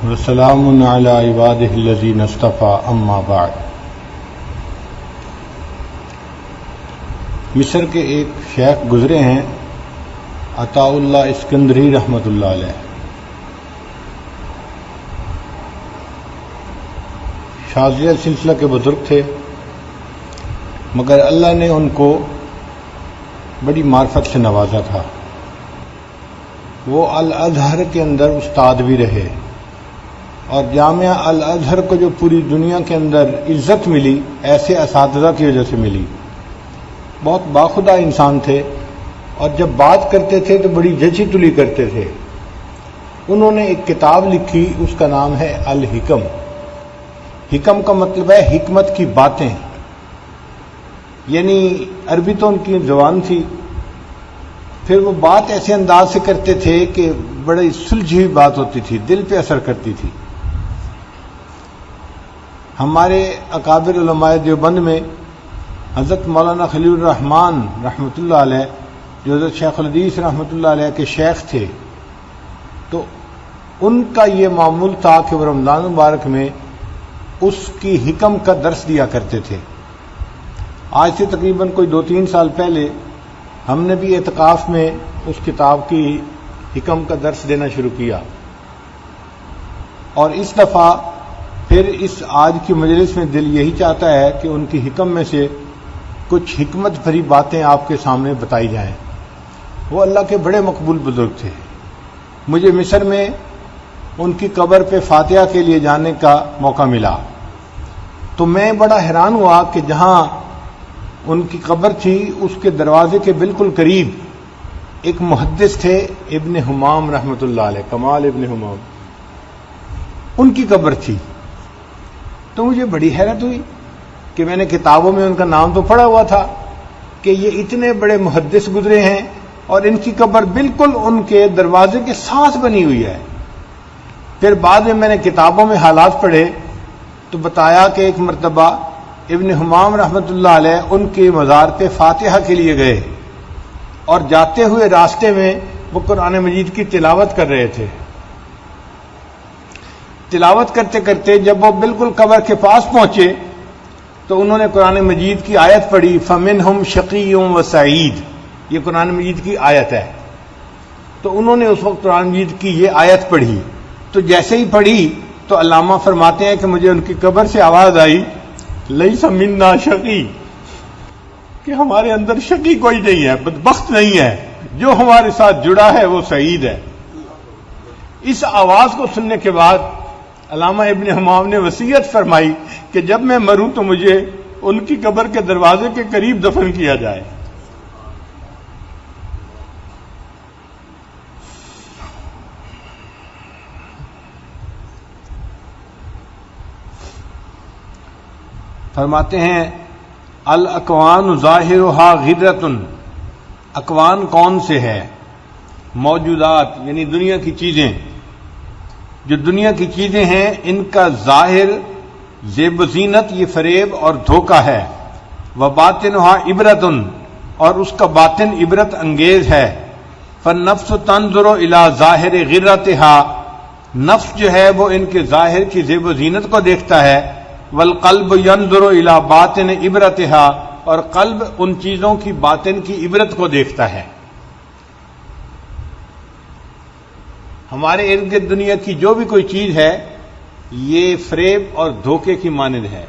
وسلام علی عبادہ الذین اصطفیٰ اما بعد۔ مصر کے ایک شیخ گزرے ہیں عطاء اللہ اسکندری رحمۃ اللہ علیہ۔ شاذلیہ سلسلہ کے بزرگ تھے، مگر اللہ نے ان کو بڑی معرفت سے نوازا تھا۔ وہ الازہر کے اندر استاد بھی رہے، اور جامعہ الازہر کو جو پوری دنیا کے اندر عزت ملی ایسے اساتذہ کی وجہ سے ملی۔ بہت باخدا انسان تھے، اور جب بات کرتے تھے تو بڑی جچی تلی کرتے تھے۔ انہوں نے ایک کتاب لکھی، اس کا نام ہے الحکم۔ حکم کا مطلب ہے حکمت کی باتیں، یعنی عربی تو ان کی زبان تھی، پھر وہ بات ایسے انداز سے کرتے تھے کہ بڑی سلجھی ہوئی بات ہوتی تھی، دل پہ اثر کرتی تھی۔ ہمارے اکابر علماء دیوبند میں حضرت مولانا خلیل الرحمن رحمۃ اللہ علیہ، جو حضرت شیخ الحدیث رحمۃ اللہ علیہ کے شیخ تھے، تو ان کا یہ معمول تھا کہ وہ رمضان مبارک میں اس کی حکم کا درس دیا کرتے تھے۔ آج سے تقریباً کوئی 2-3 سال پہلے ہم نے بھی اعتکاف میں اس کتاب کی حکم کا درس دینا شروع کیا، اور اس دفعہ پھر اس آج کی مجلس میں دل یہی چاہتا ہے کہ ان کی حکم میں سے کچھ حکمت بھری باتیں آپ کے سامنے بتائی جائیں۔ وہ اللہ کے بڑے مقبول بزرگ تھے۔ مجھے مصر میں ان کی قبر پہ فاتحہ کے لیے جانے کا موقع ملا، تو میں بڑا حیران ہوا کہ جہاں ان کی قبر تھی اس کے دروازے کے بالکل قریب ایک محدث تھے، ابن حمام رحمۃ اللہ علیہ، کمال ابن حمام، ان کی قبر تھی۔ تو مجھے بڑی حیرت ہوئی کہ میں نے کتابوں میں ان کا نام تو پڑھا ہوا تھا کہ یہ اتنے بڑے محدث گزرے ہیں، اور ان کی قبر بالکل ان کے دروازے کے ساتھ بنی ہوئی ہے۔ پھر بعد میں نے کتابوں میں حالات پڑھے تو بتایا کہ ایک مرتبہ ابن حمام رحمۃ اللہ علیہ ان کے مزار پہ فاتحہ کے لیے گئے، اور جاتے ہوئے راستے میں وہ قرآن مجید کی تلاوت کر رہے تھے۔ تلاوت کرتے کرتے جب وہ بالکل قبر کے پاس پہنچے تو انہوں نے قرآن مجید کی آیت پڑھی، فَمِنْهُمْ شَقِيٌّ وَسَعِيدٌ، یہ قرآن مجید کی آیت ہے۔ تو انہوں نے اس وقت قرآن مجید کی یہ آیت پڑھی، تو جیسے ہی پڑھی تو علامہ فرماتے ہیں کہ مجھے ان کی قبر سے آواز آئی، لَيْسَ مِنَّا شَقِي، کہ ہمارے اندر شقی کوئی نہیں ہے، بدبخت نہیں ہے، جو ہمارے ساتھ جڑا ہے وہ سعید ہے۔ اس آواز کو سننے کے بعد علامہ ابن حمام نے وصیت فرمائی کہ جب میں مروں تو مجھے ان کی قبر کے دروازے کے قریب دفن کیا جائے۔ فرماتے ہیں الاکوان ظاہرها غرۃ، اکوان کون سے ہے؟ موجودات یعنی دنیا کی چیزیں، جو دنیا کی چیزیں ہیں ان کا ظاہر زیب و زینت یہ فریب اور دھوکہ ہے، وباطنها عبرۃ، اور اس کا باطن عبرت انگیز ہے۔ فالنفس تنظر الی ظاہر غرتها، نفس جو ہے وہ ان کے ظاہر کی زیب و زینت کو دیکھتا ہے، والقلب ينظر الى باطن عبرتها، اور قلب ان چیزوں کی باطن کی عبرت کو دیکھتا ہے۔ ہمارے ارد گرد دنیا کی جو بھی کوئی چیز ہے یہ فریب اور دھوکے کی مانند ہے۔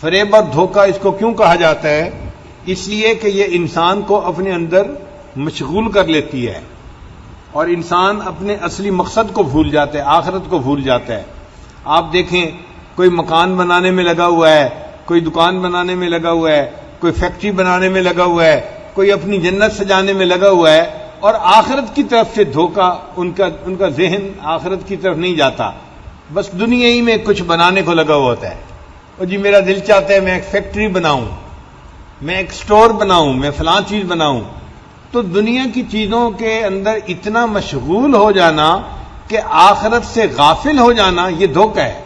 فریب اور دھوکہ اس کو کیوں کہا جاتا ہے؟ اس لیے کہ یہ انسان کو اپنے اندر مشغول کر لیتی ہے، اور انسان اپنے اصلی مقصد کو بھول جاتا ہے، آخرت کو بھول جاتا ہے۔ آپ دیکھیں، کوئی مکان بنانے میں لگا ہوا ہے، کوئی دکان بنانے میں لگا ہوا ہے، کوئی فیکٹری بنانے میں لگا ہوا ہے، کوئی اپنی جنت سجانے میں لگا ہوا ہے، اور آخرت کی طرف سے دھوکہ، ان کا ذہن آخرت کی طرف نہیں جاتا، بس دنیا ہی میں کچھ بنانے کو لگا ہوا ہوتا ہے۔ اور جی میرا دل چاہتا ہے میں ایک فیکٹری بناؤں، میں ایک سٹور بناؤں، میں فلاں چیز بناؤں۔ تو دنیا کی چیزوں کے اندر اتنا مشغول ہو جانا کہ آخرت سے غافل ہو جانا، یہ دھوکہ ہے۔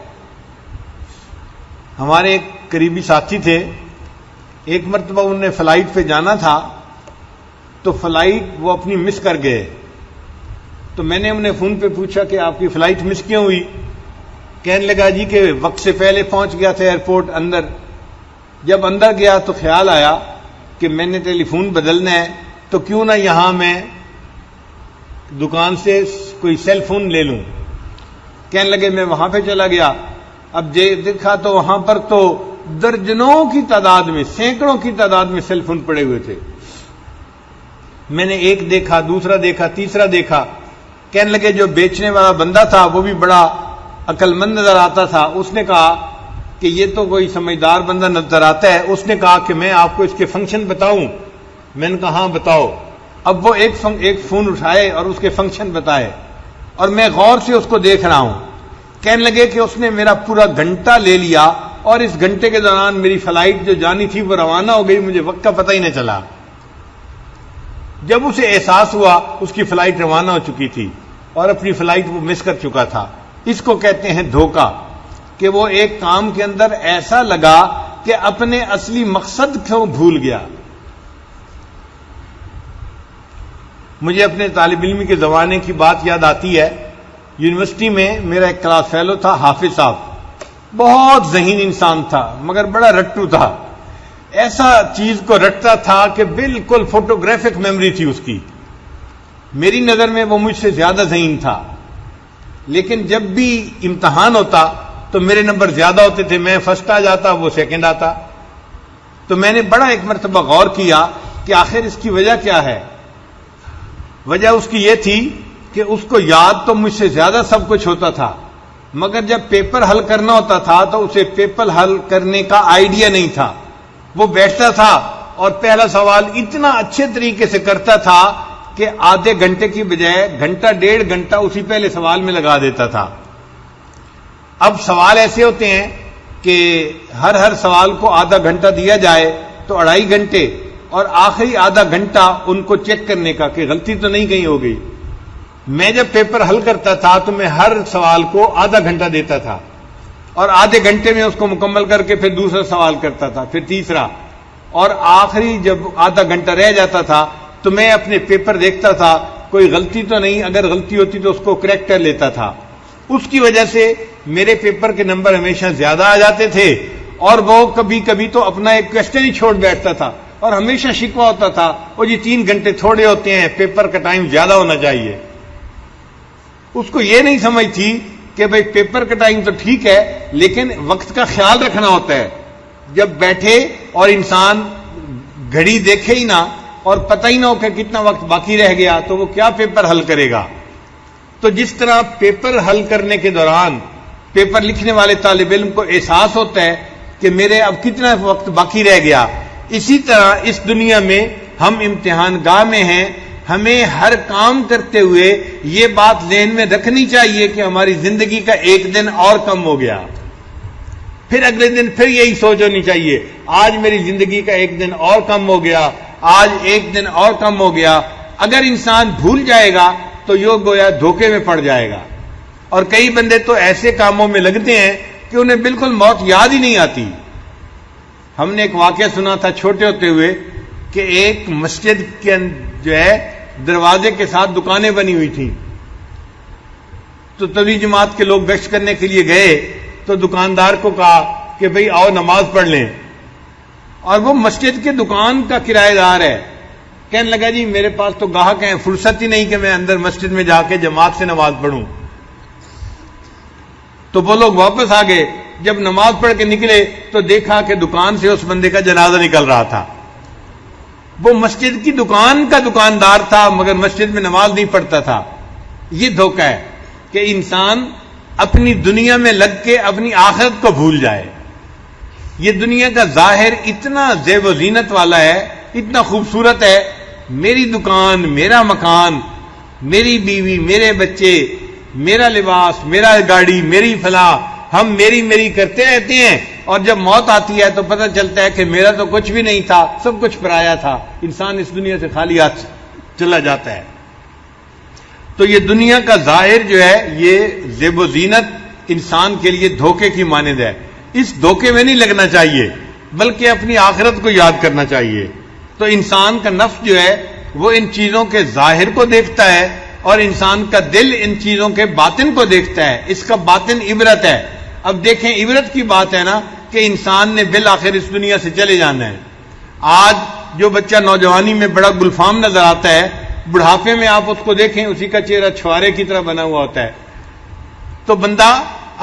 ہمارے ایک قریبی ساتھی تھے، ایک مرتبہ انہوں نے فلائٹ پہ جانا تھا، تو فلائٹ وہ اپنی مس کر گئے، تو میں نے انہیں فون پہ پوچھا کہ آپ کی فلائٹ مس کیوں ہوئی؟ کہنے لگا جی کہ وقت سے پہلے پہنچ گیا تھا ایئرپورٹ اندر. جب اندر گیا تو خیال آیا کہ میں نے ٹیلی فون بدلنا ہے تو کیوں نہ یہاں میں دکان سے کوئی سیل فون لے لوں. کہنے لگے میں وہاں پہ چلا گیا. اب دیکھا تو وہاں پر تو درجنوں کی تعداد میں، سینکڑوں کی تعداد میں سیل فون پڑے ہوئے تھے. میں نے ایک دیکھا، دوسرا دیکھا، تیسرا دیکھا. کہنے لگے جو بیچنے والا بندہ تھا وہ بھی بڑا عقل مند نظر آتا تھا. اس نے کہا کہ یہ تو کوئی سمجھدار بندہ نظر آتا ہے. اس نے کہا کہ میں آپ کو اس کے فنکشن بتاؤں. میں نے کہا ہاں بتاؤ. اب وہ ایک فون اٹھائے اور اس کے فنکشن بتائے اور میں غور سے اس کو دیکھ رہا ہوں. کہنے لگے کہ اس نے میرا پورا گھنٹہ لے لیا اور اس گھنٹے کے دوران میری فلائٹ جو جانی تھی وہ روانہ ہو گئی، مجھے وقت کا پتہ ہی نہیں چلا. جب اسے احساس ہوا اس کی فلائٹ روانہ ہو چکی تھی اور اپنی فلائٹ وہ مس کر چکا تھا. اس کو کہتے ہیں دھوکہ، کہ وہ ایک کام کے اندر ایسا لگا کہ اپنے اصلی مقصد کو بھول گیا. مجھے اپنے طالب علمی کے زمانے کی بات یاد آتی ہے. یونیورسٹی میں میرا ایک کلاس فیلو تھا حافظ صاحب. بہت ذہین انسان تھا مگر بڑا رٹو تھا. ایسا چیز کو رٹتا تھا کہ بالکل فوٹوگرافک میموری تھی اس کی. میری نظر میں وہ مجھ سے زیادہ ذہین تھا، لیکن جب بھی امتحان ہوتا تو میرے نمبر زیادہ ہوتے تھے. میں فرسٹ آ جاتا، وہ سیکنڈ آتا. تو میں نے بڑا ایک مرتبہ غور کیا کہ آخر اس کی وجہ کیا ہے. وجہ اس کی یہ تھی کہ اس کو یاد تو مجھ سے زیادہ سب کچھ ہوتا تھا، مگر جب پیپر حل کرنا ہوتا تھا تو اسے پیپر حل کرنے کا آئیڈیا نہیں تھا. وہ بیٹھتا تھا اور پہلا سوال اتنا اچھے طریقے سے کرتا تھا کہ آدھے گھنٹے کی بجائے گھنٹہ ڈیڑھ گھنٹہ اسی پہلے سوال میں لگا دیتا تھا. اب سوال ایسے ہوتے ہیں کہ ہر سوال کو آدھا گھنٹہ دیا جائے تو 2.5 گھنٹے، اور آخری آدھا گھنٹہ ان کو چیک کرنے کا کہ غلطی تو نہیں کہیں ہو گئی. میں جب پیپر حل کرتا تھا تو میں ہر سوال کو آدھا گھنٹہ دیتا تھا اور آدھے گھنٹے میں اس کو مکمل کر کے پھر دوسرا سوال کرتا تھا، پھر تیسرا، اور آخری جب آدھا گھنٹہ رہ جاتا تھا تو میں اپنے پیپر دیکھتا تھا کوئی غلطی تو نہیں. اگر غلطی ہوتی تو اس کو کریکٹ کر لیتا تھا. اس کی وجہ سے میرے پیپر کے نمبر ہمیشہ زیادہ آ جاتے تھے. اور وہ کبھی کبھی تو اپنا ایک کوسچن ہی چھوڑ بیٹھتا تھا اور ہمیشہ شکوہ ہوتا تھا وہ جی 3 گھنٹے تھوڑے ہوتے ہیں، پیپر کا ٹائم زیادہ ہونا چاہیے. اس کو یہ نہیں سمجھ تھی کہ بھئی پیپر کا ٹائم تو ٹھیک ہے لیکن وقت کا خیال رکھنا ہوتا ہے. جب بیٹھے اور انسان گھڑی دیکھے ہی نہ اور پتہ ہی نہ ہو کہ کتنا وقت باقی رہ گیا تو وہ کیا پیپر حل کرے گا. تو جس طرح پیپر حل کرنے کے دوران پیپر لکھنے والے طالب علم کو احساس ہوتا ہے کہ میرے اب کتنا وقت باقی رہ گیا، اسی طرح اس دنیا میں ہم امتحان گاہ میں ہیں. ہمیں ہر کام کرتے ہوئے یہ بات ذہن میں رکھنی چاہیے کہ ہماری زندگی کا ایک دن اور کم ہو گیا. پھر اگلے دن پھر یہی سوچ ہونی چاہیے آج میری زندگی کا ایک دن اور کم ہو گیا، آج ایک دن اور کم ہو گیا. اگر انسان بھول جائے گا تو یہ گویا دھوکے میں پڑ جائے گا. اور کئی بندے تو ایسے کاموں میں لگتے ہیں کہ انہیں بالکل موت یاد ہی نہیں آتی. ہم نے ایک واقعہ سنا تھا چھوٹے ہوتے ہوئے کہ ایک مسجد کے جو ہے دروازے کے ساتھ دکانیں بنی ہوئی تھیں. تو تبلیغ جماعت کے لوگ گشت کرنے کے لیے گئے تو دکاندار کو کہا کہ بھئی آؤ نماز پڑھ لیں. اور وہ مسجد کے دکان کا کرایہ دار ہے. کہنے لگا جی میرے پاس تو گاہک ہیں، فرصت ہی نہیں کہ میں اندر مسجد میں جا کے جماعت سے نماز پڑھوں. تو وہ لوگ واپس آ گئے. جب نماز پڑھ کے نکلے تو دیکھا کہ دکان سے اس بندے کا جنازہ نکل رہا تھا. وہ مسجد کی دکان کا دکاندار تھا مگر مسجد میں نماز نہیں پڑھتا تھا. یہ دھوکہ ہے کہ انسان اپنی دنیا میں لگ کے اپنی آخرت کو بھول جائے. یہ دنیا کا ظاہر اتنا زیب و زینت والا ہے، اتنا خوبصورت ہے. میری دکان، میرا مکان، میری بیوی، میرے بچے، میرا لباس، میرا گاڑی، میری فلاں، ہم میری کرتے رہتے ہیں. اور جب موت آتی ہے تو پتہ چلتا ہے کہ میرا تو کچھ بھی نہیں تھا، سب کچھ پرایا تھا. انسان اس دنیا سے خالی ہاتھ چلا جاتا ہے. تو یہ دنیا کا ظاہر جو ہے یہ زیب و زینت انسان کے لیے دھوکے کی مانند ہے. اس دھوکے میں نہیں لگنا چاہیے بلکہ اپنی آخرت کو یاد کرنا چاہیے. تو انسان کا نفس جو ہے وہ ان چیزوں کے ظاہر کو دیکھتا ہے اور انسان کا دل ان چیزوں کے باطن کو دیکھتا ہے. اس کا باطن عبرت ہے. اب دیکھیں عبرت کی بات ہے نا کہ انسان نے بالآخر اس دنیا سے چلے جانا ہے. آج جو بچہ نوجوانی میں بڑا گلفام نظر آتا ہے، بڑھاپے میں آپ اس کو دیکھیں اسی کا چہرہ چھوارے کی طرح بنا ہوا ہوتا ہے. تو بندہ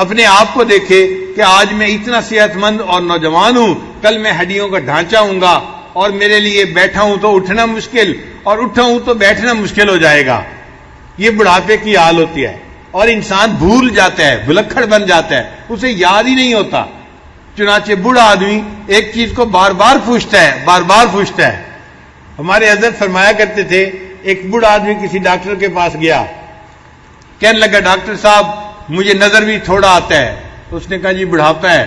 اپنے آپ کو دیکھے کہ آج میں اتنا صحت مند اور نوجوان ہوں، کل میں ہڈیوں کا ڈھانچہ ہوں گا اور میرے لیے بیٹھا ہوں تو اٹھنا مشکل اور اٹھا ہوں تو بیٹھنا مشکل ہو جائے گا. یہ بڑھاپے کی حال ہوتی ہے اور انسان بھول جاتا ہے، بھلکڑ بن جاتا ہے، اسے یاد ہی نہیں ہوتا. چنانچہ بوڑھا آدمی ایک چیز کو بار بار پوچھتا ہے. ہمارے حضرت فرمایا کرتے تھے ایک بوڑھا آدمی کسی ڈاکٹر کے پاس گیا، کہنے لگا ڈاکٹر صاحب مجھے نظر بھی تھوڑا آتا ہے. اس نے کہا جی بڑھاپا ہے.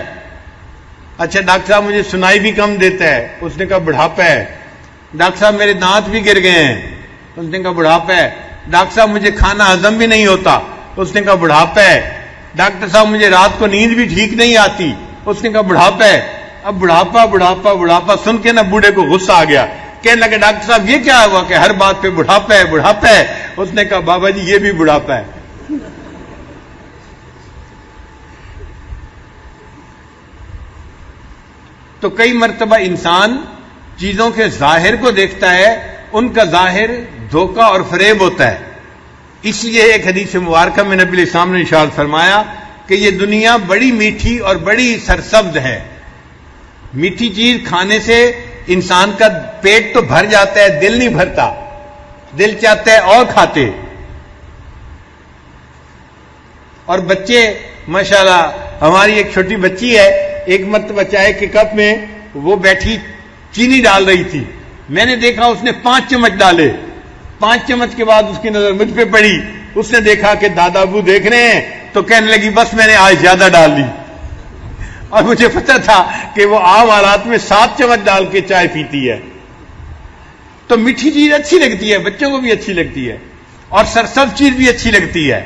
اچھا ڈاکٹر صاحب مجھے سنائی بھی کم دیتا ہے. اس نے کہا بڑھاپا ہے. ڈاکٹر صاحب میرے دانت بھی گر گئے ہیں. اس نے کہا بڑھاپا ہے. ڈاکٹر صاحب مجھے کھانا ہضم بھی نہیں ہوتا. اس نے کہا بڑھاپا ہے. ڈاکٹر صاحب مجھے رات کو نیند بھی ٹھیک نہیں آتی. اس نے کہا بڑھاپا ہے. اب بڑھاپا سن کے نا بوڑھے کو غصہ آ گیا. کہنے لگا ڈاکٹر صاحب یہ کیا ہوا کہ ہر بات پہ بڑھاپا ہے. اس نے کہا بابا جی یہ بھی بڑھاپا ہے. تو کئی مرتبہ انسان چیزوں کے ظاہر کو دیکھتا ہے، ان کا ظاہر دھوکہ اور فریب ہوتا ہے. اس لیے ایک حدیث مبارکہ میں نبی علیہ السلام نے ارشاد فرمایا کہ یہ دنیا بڑی میٹھی اور بڑی سرسبز ہے. میٹھی چیز کھانے سے انسان کا پیٹ تو بھر جاتا ہے، دل نہیں بھرتا، دل چاہتا ہے اور کھاتے. اور بچے ماشاءاللہ، ہماری ایک چھوٹی بچی ہے، ایک مرتبہ چائے کے کپ میں وہ بیٹھی چینی ڈال رہی تھی. میں نے دیکھا اس نے 5 چمچ ڈالے. 5 چمچ کے بعد اس کی نظر مجھ پہ پڑی. اس نے دیکھا کہ دادا ابو دیکھ رہے ہیں تو کہنے لگی بس میں نے آج زیادہ ڈال لی. اور مجھے پتا تھا کہ وہ عام حالات میں 7 چمچ ڈال کے چائے پیتی ہے. تو میٹھی چیز اچھی لگتی ہے، بچوں کو بھی اچھی لگتی ہے اور سرسبز چیز بھی اچھی لگتی ہے.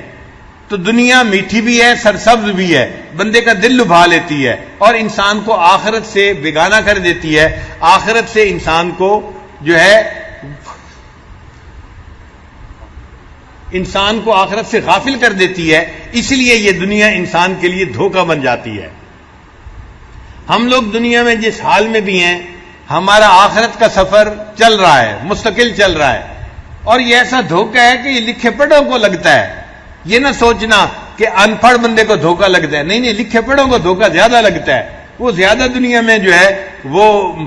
تو دنیا میٹھی بھی ہے، سرسبز بھی ہے، بندے کا دل لبھا لیتی ہے اور انسان کو آخرت سے بیگانہ کر دیتی ہے. آخرت سے انسان کو جو ہے انسان کو آخرت سے غافل کر دیتی ہے. اس لیے یہ دنیا انسان کے لیے دھوکہ بن جاتی ہے. ہم لوگ دنیا میں جس حال میں بھی ہیں، ہمارا آخرت کا سفر چل رہا ہے، مستقل چل رہا ہے. اور یہ ایسا دھوکہ ہے کہ یہ لکھے پڑھوں کو لگتا ہے. یہ نہ سوچنا کہ ان پڑھ بندے کو دھوکہ لگتا ہے، نہیں، لکھے پڑھوں کو دھوکہ زیادہ لگتا ہے. وہ زیادہ دنیا میں جو ہے وہ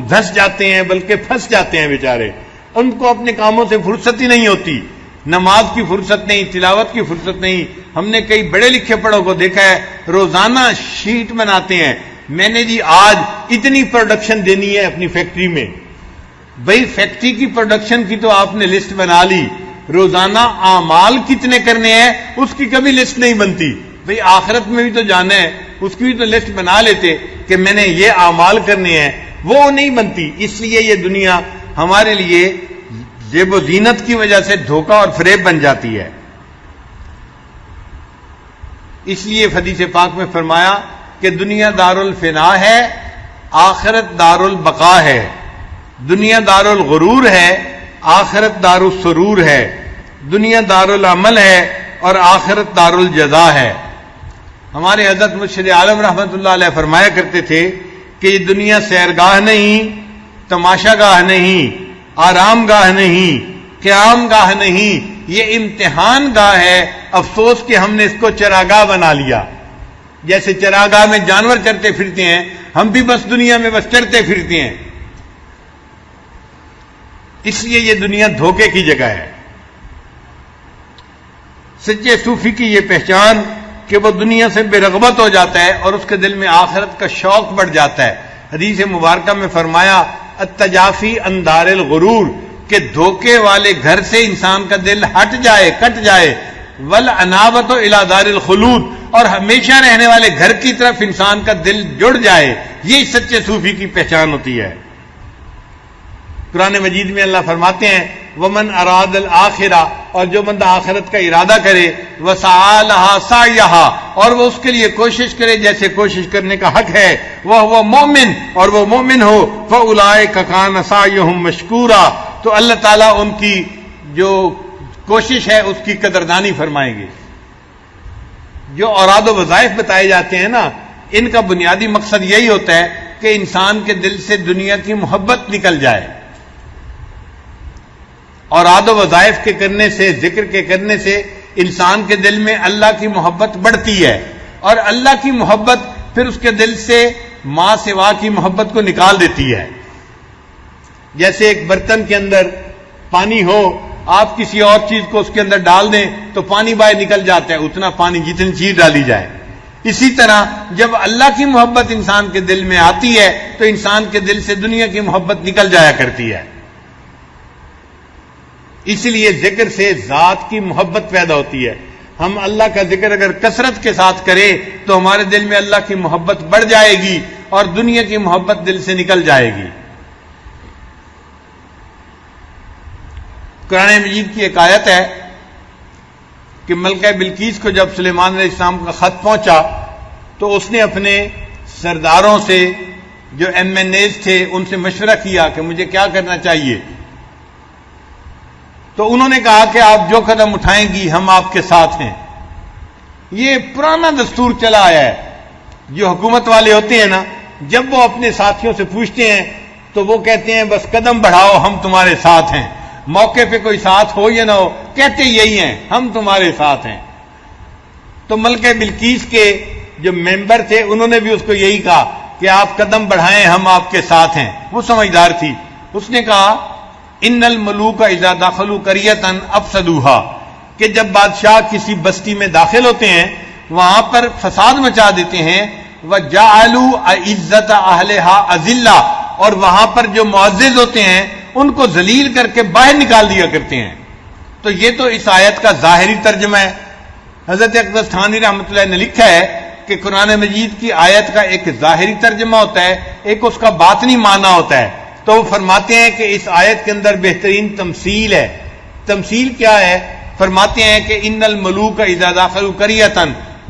دھس جاتے ہیں، بلکہ پھنس جاتے ہیں بیچارے. ان کو اپنے کاموں سے فرصت ہی نہیں ہوتی. نماز کی فرصت نہیں، تلاوت کی فرصت نہیں. ہم نے کئی بڑے لکھے پڑھوں کو دیکھا ہے روزانہ شیٹ بناتے ہیں، میں نے جی آج اتنی پروڈکشن دینی ہے اپنی فیکٹری میں. بھئی فیکٹری کی پروڈکشن کی تو آپ نے لسٹ بنا لی، روزانہ اعمال کتنے کرنے ہیں اس کی کبھی لسٹ نہیں بنتی. بھئی آخرت میں بھی تو جانا ہے، اس کی بھی تو لسٹ بنا لیتے کہ میں نے یہ اعمال کرنے ہیں، وہ نہیں بنتی. اس لیے یہ دنیا ہمارے لیے زیب و زینت کی وجہ سے دھوکہ اور فریب بن جاتی ہے. اس لیے حدیث پاک میں فرمایا کہ دنیا دار الفنا ہے، آخرت دار البقا ہے. دنیا دار الغرور ہے، آخرت دار السرور ہے. دنیا دار العمل ہے اور آخرت دار الجزا ہے. ہمارے حضرت مرشد عالم رحمت اللہ علیہ فرمایا کرتے تھے کہ یہ دنیا سیرگاہ نہیں، تماشا گاہ نہیں، آرام گاہ نہیں، قیام گاہ نہیں، یہ امتحان گاہ ہے. افسوس کہ ہم نے اس کو چراگاہ بنا لیا. جیسے چراگاہ میں جانور چرتے پھرتے ہیں، ہم بھی بس دنیا میں بس چرتے پھرتے ہیں. اس لیے یہ دنیا دھوکے کی جگہ ہے. سچے صوفی کی یہ پہچان کہ وہ دنیا سے بے رغبت ہو جاتا ہے اور اس کے دل میں آخرت کا شوق بڑھ جاتا ہے. حدیث مبارکہ میں فرمایا التجافی عن دار الغرور، کہ دھوکے والے گھر سے انسان کا دل ہٹ جائے، کٹ جائے. والانابۃ الی دار الخلود، اور ہمیشہ رہنے والے گھر کی طرف انسان کا دل جڑ جائے. یہ سچے صوفی کی پہچان ہوتی ہے. قرآن مجید میں اللہ فرماتے ہیں ومن اراد الآخرہ، اور جو بندہ آخرت کا ارادہ کرے، وسعی لہا سعیہا، اور وہ اس کے لیے کوشش کرے جیسے کوشش کرنے کا حق ہے، وہ مومن، اور وہ مومن ہو، فاولئک کان سعیہم مشکورا، تو اللہ تعالیٰ ان کی جو کوشش ہے اس کی قدردانی فرمائیں گے. جو اوراد و وظائف بتائے جاتے ہیں نا، ان کا بنیادی مقصد یہی ہوتا ہے کہ انسان کے دل سے دنیا کی محبت نکل جائے. اوراد و وظائف کے کرنے سے، ذکر کے کرنے سے انسان کے دل میں اللہ کی محبت بڑھتی ہے، اور اللہ کی محبت پھر اس کے دل سے ماں سوا کی محبت کو نکال دیتی ہے. جیسے ایک برتن کے اندر پانی ہو، آپ کسی اور چیز کو اس کے اندر ڈال دیں تو پانی باہر نکل جاتا ہے، اتنا پانی جتنی چیز ڈالی جائے. اسی طرح جب اللہ کی محبت انسان کے دل میں آتی ہے تو انسان کے دل سے دنیا کی محبت نکل جایا کرتی ہے. اس لیے ذکر سے ذات کی محبت پیدا ہوتی ہے. ہم اللہ کا ذکر اگر کثرت کے ساتھ کریں تو ہمارے دل میں اللہ کی محبت بڑھ جائے گی اور دنیا کی محبت دل سے نکل جائے گی. قرآن مجید کی ایک آیت ہے کہ ملکہ بلقیس کو جب سلیمان علیہ السلام کا خط پہنچا تو اس نے اپنے سرداروں سے، جو MNAs تھے، ان سے مشورہ کیا کہ مجھے کیا کرنا چاہیے. تو انہوں نے کہا کہ آپ جو قدم اٹھائیں گی ہم آپ کے ساتھ ہیں. یہ پرانا دستور چلا آیا ہے. جو حکومت والے ہوتے ہیں نا، جب وہ اپنے ساتھیوں سے پوچھتے ہیں تو وہ کہتے ہیں بس قدم بڑھاؤ ہم تمہارے ساتھ ہیں. موقع پہ کوئی ساتھ ہو یا نہ ہو، کہتے یہی ہیں ہم تمہارے ساتھ ہیں. تو ملکہ بلقیس کے جو ممبر تھے انہوں نے بھی اس کو یہی کہا کہ آپ قدم بڑھائیں ہم آپ کے ساتھ ہیں. وہ سمجھدار تھی. اس نے کہا ان الملوک اذا دخلوا قریۃ افسدوها، کہ جب بادشاہ کسی بستی میں داخل ہوتے ہیں وہاں پر فساد مچا دیتے ہیں. وجعلوا عزت اہلها اذلہ، اور وہاں پر جو معزز ہوتے ہیں ان کو ذلیل کر کے باہر نکال دیا کرتے ہیں. تو یہ تو اس آیت کا ظاہری ترجمہ ہے. حضرت اقدس تھانوی رحمۃ اللہ نے لکھا ہے کہ قرآن مجید کی آیت کا ایک ظاہری ترجمہ ہوتا ہے، ایک اس کا باطنی معنی ہوتا ہے. تو وہ فرماتے ہیں کہ اس آیت کے اندر بہترین تمثیل ہے. تمثیل کیا ہے؟ فرماتے ہیں کہ ان الملوک اذا دخلوا قریۃ،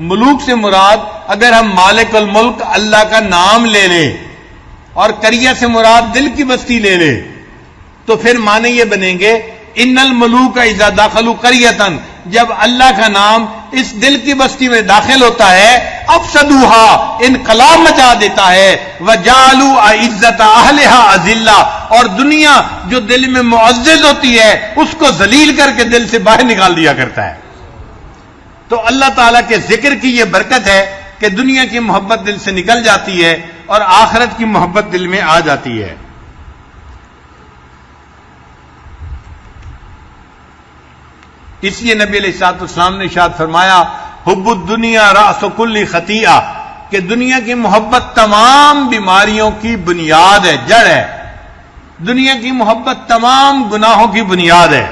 ملوک سے مراد اگر ہم مالک الملک اللہ کا نام لے لیں اور قریہ سے مراد دل کی بستی لے لیں تو پھر معنی یہ بنیں گے ان الملوک اذا دخلوا قریۃ، جب اللہ کا نام اس دل کی بستی میں داخل ہوتا ہے افسدوها، انقلاب مچا دیتا ہے. وجعلوا عزت اہلها اذلہ، اور دنیا جو دل میں معزز ہوتی ہے اس کو ذلیل کر کے دل سے باہر نکال دیا کرتا ہے. تو اللہ تعالیٰ کے ذکر کی یہ برکت ہے کہ دنیا کی محبت دل سے نکل جاتی ہے اور آخرت کی محبت دل میں آ جاتی ہے. اس لیے نبی علیہ الصلوۃ والسلام نے ارشاد فرمایا حب الدنیا رأس کل خطیئہ، کہ دنیا کی محبت تمام بیماریوں کی بنیاد ہے، جڑ ہے. دنیا کی محبت تمام گناہوں کی بنیاد ہے.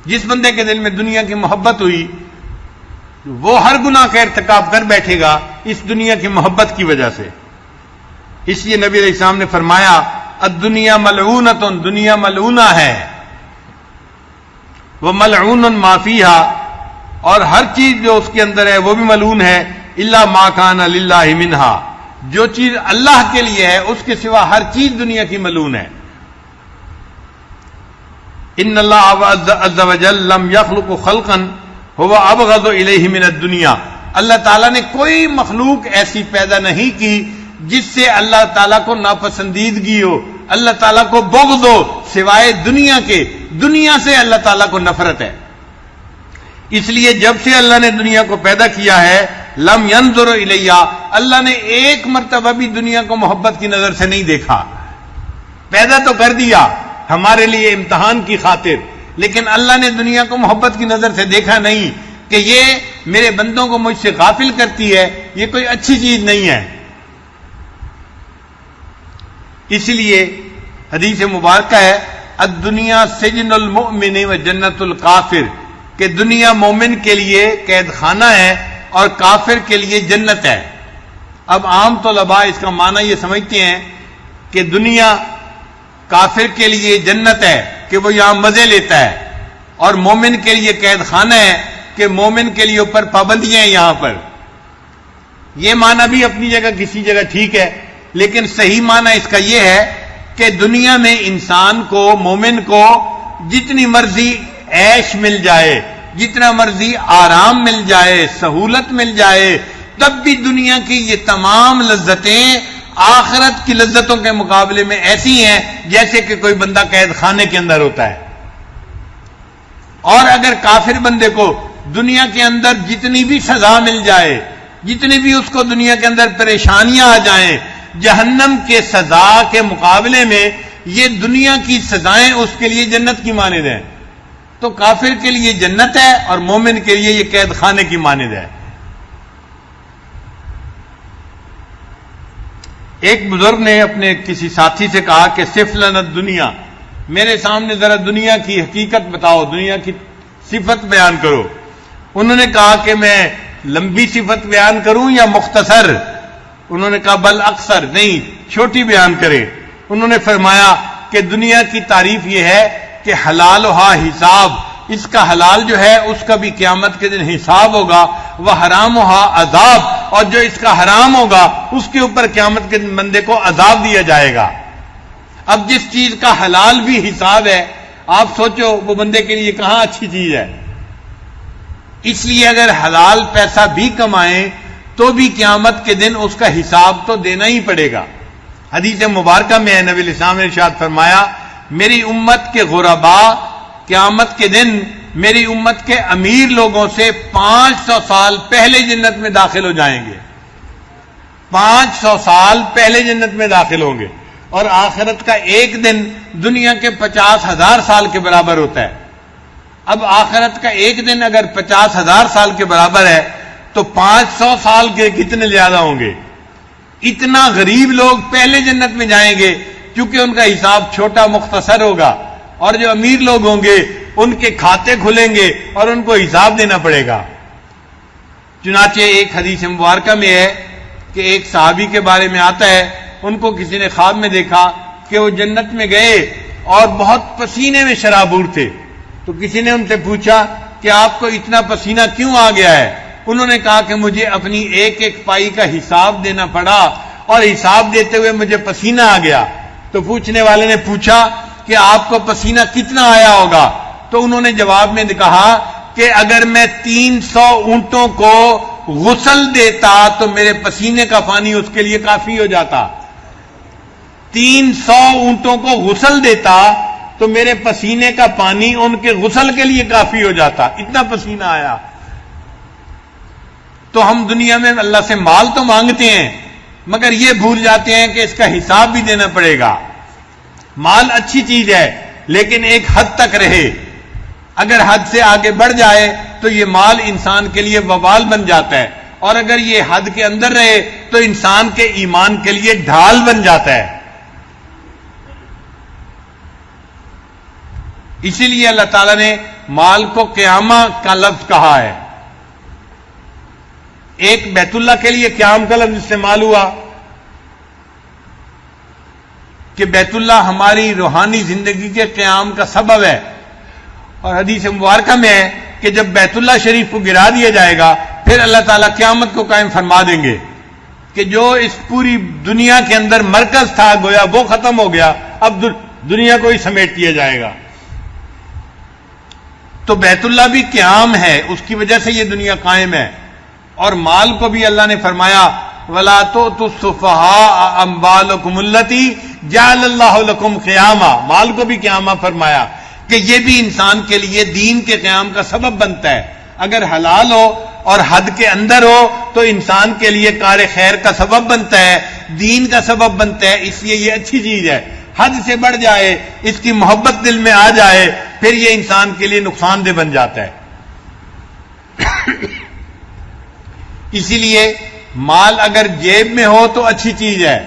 جس بندے کے دل میں دنیا کی محبت ہوئی وہ ہر گناہ کا ارتکاب کر بیٹھے گا اس دنیا کی محبت کی وجہ سے. اس لیے نبی علیہ السلام نے فرمایا الدنیا ملعونۃ، دنیا ملعونہ ہے. وملعون ما فیہا، اور ہر چیز جو اس کے اندر ہے وہ بھی ملعون ہے. الا ما کان للہ منہا، جو چیز اللہ کے لیے ہے اس کے سوا ہر چیز دنیا کی ملعون ہے. ان اللہ عز وجل لم یخلق خلقا هو ابغض الیہ من الدنیا، اللہ تعالیٰ نے کوئی مخلوق ایسی پیدا نہیں کی جس سے اللہ تعالیٰ کو ناپسندیدگی ہو، اللہ تعالیٰ کو بغض ہو، سوائے دنیا کے. دنیا سے اللہ تعالیٰ کو نفرت ہے. اس لیے جب سے اللہ نے دنیا کو پیدا کیا ہے لم ینظر الیہ، اللہ نے ایک مرتبہ بھی دنیا کو محبت کی نظر سے نہیں دیکھا. پیدا تو کر دیا ہمارے لیے امتحان کی خاطر، لیکن اللہ نے دنیا کو محبت کی نظر سے دیکھا نہیں کہ یہ میرے بندوں کو مجھ سے غافل کرتی ہے، یہ کوئی اچھی چیز نہیں ہے. اس لیے حدیث مبارکہ ہے الدنیا سجن المؤمن و جنت الکافر، کہ دنیا مومن کے لیے قید خانہ ہے اور کافر کے لیے جنت ہے. اب عام طلباء اس کا معنی یہ سمجھتے ہیں کہ دنیا کافر کے لیے جنت ہے کہ وہ یہاں مزے لیتا ہے، اور مومن کے لیے قید خانہ ہے کہ مومن کے لیے اوپر پابندیاں ہیں یہاں پر. یہ معنی بھی اپنی جگہ کسی جگہ ٹھیک ہے، لیکن صحیح معنی اس کا یہ ہے کہ دنیا میں انسان کو، مومن کو جتنی مرضی عیش مل جائے، جتنا مرضی آرام مل جائے، سہولت مل جائے، تب بھی دنیا کی یہ تمام لذتیں آخرت کی لذتوں کے مقابلے میں ایسی ہیں جیسے کہ کوئی بندہ قید خانے کے اندر ہوتا ہے۔ اور اگر کافر بندے کو دنیا کے اندر جتنی بھی سزا مل جائے، جتنی بھی اس کو دنیا کے اندر پریشانیاں آ جائیں، جہنم کے سزا کے مقابلے میں یہ دنیا کی سزائیں اس کے لیے جنت کی مانند ہیں۔ تو کافر کے لیے جنت ہے اور مومن کے لیے یہ قید خانے کی مانند ہے۔ ایک بزرگ نے اپنے کسی ساتھی سے کہا کہ صف لنا دنیا، میرے سامنے ذرا دنیا کی حقیقت بتاؤ، دنیا کی صفت بیان کرو۔ انہوں نے کہا کہ میں لمبی صفت بیان کروں یا مختصر؟ انہوں نے کہا بل اکثر، نہیں چھوٹی بیان کرے۔ انہوں نے فرمایا کہ دنیا کی تعریف یہ ہے کہ حلال ہا حساب، اس کا حلال جو ہے اس کا بھی قیامت کے دن حساب ہوگا، وہ حرام ہا عذاب، اور جو اس کا حرام ہوگا اس کے اوپر قیامت کے دن بندے کو عذاب دیا جائے گا۔ اب جس چیز کا حلال بھی حساب ہے، آپ سوچو وہ بندے کے لیے کہاں اچھی چیز ہے۔ اس لیے اگر حلال پیسہ بھی کمائیں تو بھی قیامت کے دن اس کا حساب تو دینا ہی پڑے گا۔ حدیث مبارکہ میں نبی علیہ السلام نے ارشاد فرمایا، میری امت کے غربا قیامت کے دن میری امت کے امیر لوگوں سے 500 سال پہلے جنت میں داخل ہو جائیں گے، 500 سال پہلے جنت میں داخل ہوں گے، اور آخرت کا ایک دن دنیا کے 50,000 سال کے برابر ہوتا ہے۔ اب آخرت کا ایک دن اگر 50,000 سال کے برابر ہے تو 500 سال کے کتنے زیادہ ہوں گے؟ اتنا غریب لوگ پہلے جنت میں جائیں گے کیونکہ ان کا حساب چھوٹا مختصر ہوگا، اور جو امیر لوگ ہوں گے ان کے کھاتے کھلیں گے اور ان کو حساب دینا پڑے گا۔ چنانچہ ایک حدیث مبارکہ میں ہے کہ ایک صحابی کے بارے میں آتا ہے، ان کو کسی نے خواب میں دیکھا کہ وہ جنت میں گئے اور بہت پسینے میں شرابور تھے۔ تو کسی نے ان سے پوچھا کہ آپ کو اتنا پسینہ کیوں آ گیا ہے؟ انہوں نے کہا کہ مجھے اپنی ایک ایک پائی کا حساب دینا پڑا اور حساب دیتے ہوئے مجھے پسینہ آ گیا۔ تو پوچھنے والے نے پوچھا کہ آپ کو پسینہ کتنا آیا ہوگا؟ تو انہوں نے جواب میں کہا کہ اگر میں 300 اونٹوں کو غسل دیتا تو میرے پسینے کا پانی اس کے لیے کافی ہو جاتا۔ 300 اونٹوں کو غسل دیتا تو میرے پسینے کا پانی ان کے غسل کے لیے کافی ہو جاتا، اتنا پسینہ آیا۔ تو ہم دنیا میں اللہ سے مال تو مانگتے ہیں مگر یہ بھول جاتے ہیں کہ اس کا حساب بھی دینا پڑے گا۔ مال اچھی چیز ہے لیکن ایک حد تک رہے، اگر حد سے آگے بڑھ جائے تو یہ مال انسان کے لیے وبال بن جاتا ہے، اور اگر یہ حد کے اندر رہے تو انسان کے ایمان کے لیے ڈھال بن جاتا ہے۔ اسی لیے اللہ تعالیٰ نے مال کو قیامہ کا لفظ کہا ہے۔ ایک بیت اللہ کے لیے قیام کا لفظ استعمال ہوا کہ بیت اللہ ہماری روحانی زندگی کے قیام کا سبب ہے، اور حدیث مبارکہ میں ہے کہ جب بیت اللہ شریف کو گرا دیا جائے گا پھر اللہ تعالیٰ قیامت کو قائم فرما دیں گے کہ جو اس پوری دنیا کے اندر مرکز تھا گویا وہ ختم ہو گیا، اب دنیا کو ہی سمیٹ دیا جائے گا۔ تو بیت اللہ بھی قیام ہے، اس کی وجہ سے یہ دنیا قائم ہے۔ اور مال کو بھی اللہ نے فرمایا وَلَا تُؤْتُوا السُّفَهَاءَ أَمْوَالَكُمُ الَّتِي جَعَلَ اللَّهُ لَكُمْ قِيَامًا، مال کو بھی قیامہ فرمایا کہ یہ بھی انسان کے لیے دین کے قیام کا سبب بنتا ہے۔ اگر حلال ہو اور حد کے اندر ہو تو انسان کے لیے کار خیر کا سبب بنتا ہے، دین کا سبب بنتا ہے، اس لیے یہ اچھی چیز ہے۔ حد سے بڑھ جائے، اس کی محبت دل میں آ جائے، پھر یہ انسان کے لیے نقصان دہ بن جاتا ہے۔ اسی لیے مال اگر جیب میں ہو تو اچھی چیز ہے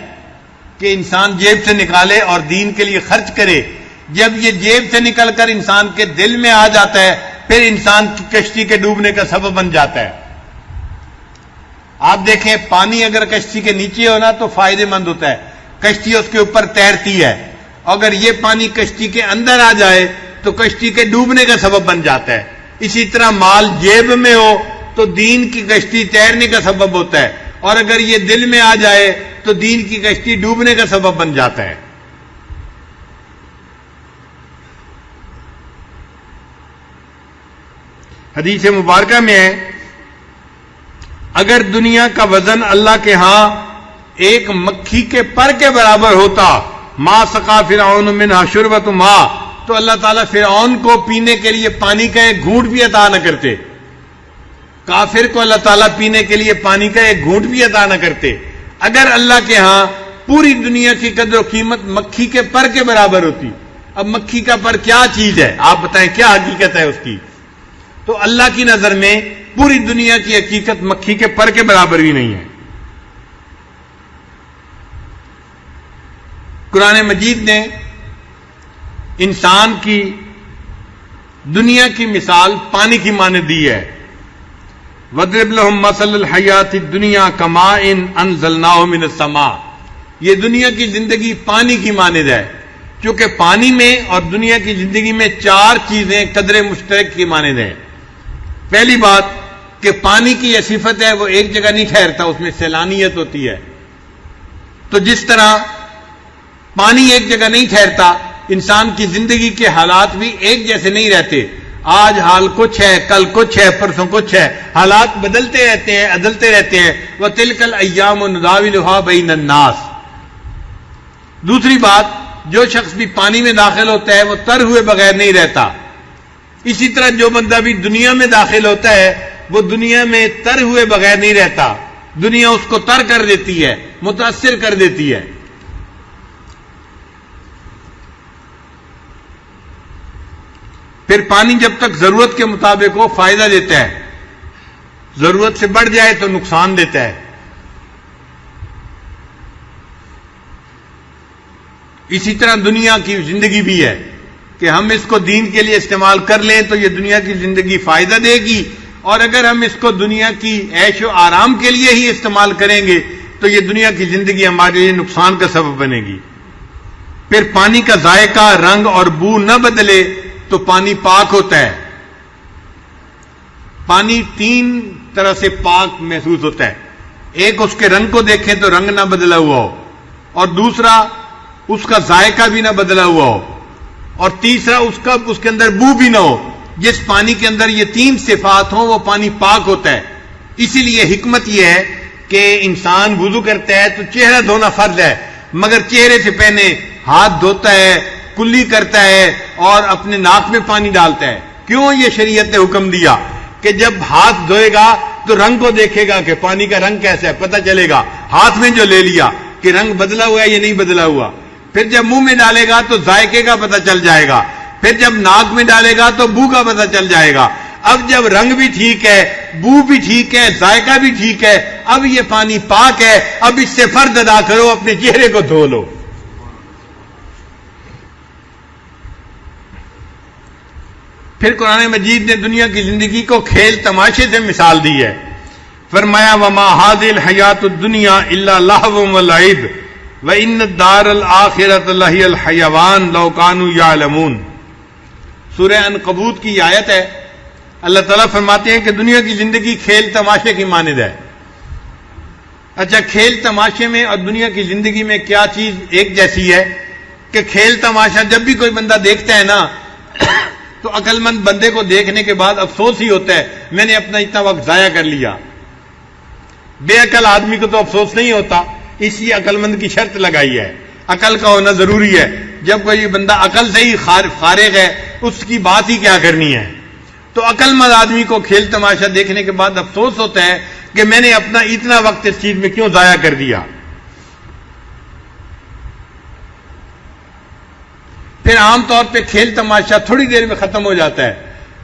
کہ انسان جیب سے نکالے اور دین کے لیے خرچ کرے۔ جب یہ جیب سے نکل کر انسان کے دل میں آ جاتا ہے پھر انسان کی کشتی کے ڈوبنے کا سبب بن جاتا ہے۔ آپ دیکھیں پانی اگر کشتی کے نیچے ہونا تو فائدے مند ہوتا ہے، کشتی اس کے اوپر تیرتی ہے، اگر یہ پانی کشتی کے اندر آ جائے تو کشتی کے ڈوبنے کا سبب بن جاتا ہے۔ اسی طرح مال جیب میں ہو تو دین کی کشتی تیرنے کا سبب ہوتا ہے، اور اگر یہ دل میں آ جائے تو دین کی کشتی ڈوبنے کا سبب بن جاتا ہے۔ حدیث مبارکہ میں ہے اگر دنیا کا وزن اللہ کے ہاں ایک مکھی کے پر کے برابر ہوتا ما سقا فرعون منہا شربۃ ماء تو اللہ تعالیٰ فرعون کو پینے کے لیے پانی کا ایک گھونٹ بھی عطا نہ کرتے. کافر کو اللہ تعالیٰ پینے کے لیے پانی کا ایک گھونٹ بھی عطا نہ کرتے. اگر اللہ کے ہاں پوری دنیا کی قدر و قیمت مکھی کے پر کے برابر ہوتی. اب مکھی کا پر کیا چیز ہے آپ بتائیں, کیا حقیقت ہے اس کی؟ تو اللہ کی نظر میں پوری دنیا کی حقیقت مکھی کے پر کے برابر بھی نہیں ہے. قرآن مجید نے انسان کی دنیا کی مثال پانی کی مانند دی ہے. وَاضْرِبْ لَهُم مَّثَلَ الْحَيَاةِ الدُّنْيَا كَمَاءٍ أَنزَلْنَاهُ مِنَ السَّمَاءِ. یہ دنیا کی زندگی پانی کی مانند ہے. چونکہ پانی میں اور دنیا کی زندگی میں چار چیزیں قدر مشترک کی مانند ہیں. پہلی بات کہ پانی کی یہ صفت ہے وہ ایک جگہ نہیں ٹھہرتا, اس میں سیلانیت ہوتی ہے. تو جس طرح پانی ایک جگہ نہیں ٹھہرتا, انسان کی زندگی کے حالات بھی ایک جیسے نہیں رہتے. آج حال کچھ ہے, کل کچھ ہے, پرسوں کچھ ہے, حالات بدلتے رہتے ہیں, عدلتے رہتے ہیں. وَتِلْكَ الْأَيَّامُ نُدَاوِلُهَا بَيْنَ النَّاسِ. دوسری بات, جو شخص بھی پانی میں داخل ہوتا ہے وہ تر ہوئے بغیر نہیں رہتا. اسی طرح جو بندہ بھی دنیا میں داخل ہوتا ہے وہ دنیا میں تر ہوئے بغیر نہیں رہتا. دنیا اس کو تر کر دیتی ہے, متاثر کر دیتی ہے. پھر پانی جب تک ضرورت کے مطابق وہ فائدہ دیتا ہے, ضرورت سے بڑھ جائے تو نقصان دیتا ہے. اسی طرح دنیا کی زندگی بھی ہے کہ ہم اس کو دین کے لیے استعمال کر لیں تو یہ دنیا کی زندگی فائدہ دے گی, اور اگر ہم اس کو دنیا کی عیش و آرام کے لیے ہی استعمال کریں گے تو یہ دنیا کی زندگی ہمارے لیے نقصان کا سبب بنے گی. پھر پانی کا ذائقہ, رنگ اور بو نہ بدلے تو پانی پاک ہوتا ہے. پانی تین طرح سے پاک محسوس ہوتا ہے. ایک, اس کے رنگ کو دیکھیں تو رنگ نہ بدلا ہوا ہو, اور دوسرا اس کا ذائقہ بھی نہ بدلا ہوا ہو, اور تیسرا اس کے اندر بو بھی نہ ہو. جس پانی کے اندر یہ تین صفات ہوں وہ پانی پاک ہوتا ہے. اسی لیے حکمت یہ ہے کہ انسان وضو کرتا ہے تو چہرہ دھونا فرض ہے, مگر چہرے سے پہلے ہاتھ دھوتا ہے, کلی کرتا ہے اور اپنے ناک میں پانی ڈالتا ہے. کیوں یہ شریعت نے حکم دیا کہ جب ہاتھ دھوئے گا تو رنگ کو دیکھے گا کہ پانی کا رنگ کیسا ہے, پتہ چلے گا. ہاتھ میں جو لے لیا کہ رنگ بدلا ہوا ہے یا نہیں بدلا ہوا. پھر جب منہ میں ڈالے گا تو ذائقے کا پتہ چل جائے گا. پھر جب ناک میں ڈالے گا تو بو کا پتہ چل جائے گا. اب جب رنگ بھی ٹھیک ہے, بو بھی ٹھیک ہے, ذائقہ بھی ٹھیک ہے, اب یہ پانی پاک ہے. اب اس سے فرض ادا کرو, اپنے چہرے کو دھو لو. پھر قرآن مجید نے دنیا کی زندگی کو کھیل تماشے سے مثال دی ہے. فرمایا وما هذه الحیات الدنیا الا لهو ولعب وان الدار الاخرۃ لہی الحیوان لو کانوا یعلمون. سورہ عنکبوت کی آیت ہے. اللہ تعالیٰ فرماتے ہیں کہ دنیا کی زندگی کھیل تماشے کی مانند ہے. اچھا, کھیل تماشے میں اور دنیا کی زندگی میں کیا چیز ایک جیسی ہے کہ کھیل تماشا جب بھی کوئی بندہ دیکھتا ہے نا تو عقل مند بندے کو دیکھنے کے بعد افسوس ہی ہوتا ہے میں نے اپنا اتنا وقت ضائع کر لیا. بے عقل آدمی کو تو افسوس نہیں ہوتا, اس لیے عقل مند کی شرط لگائی ہے. عقل کا ہونا ضروری ہے. جب کوئی بندہ عقل سے ہی فارغ ہے اس کی بات ہی کیا کرنی ہے. تو عقل مند آدمی کو کھیل تماشا دیکھنے کے بعد افسوس ہوتا ہے کہ میں نے اپنا اتنا وقت اس چیز میں کیوں ضائع کر دیا. پھر عام طور پہ کھیل تماشا تھوڑی دیر میں ختم ہو جاتا ہے.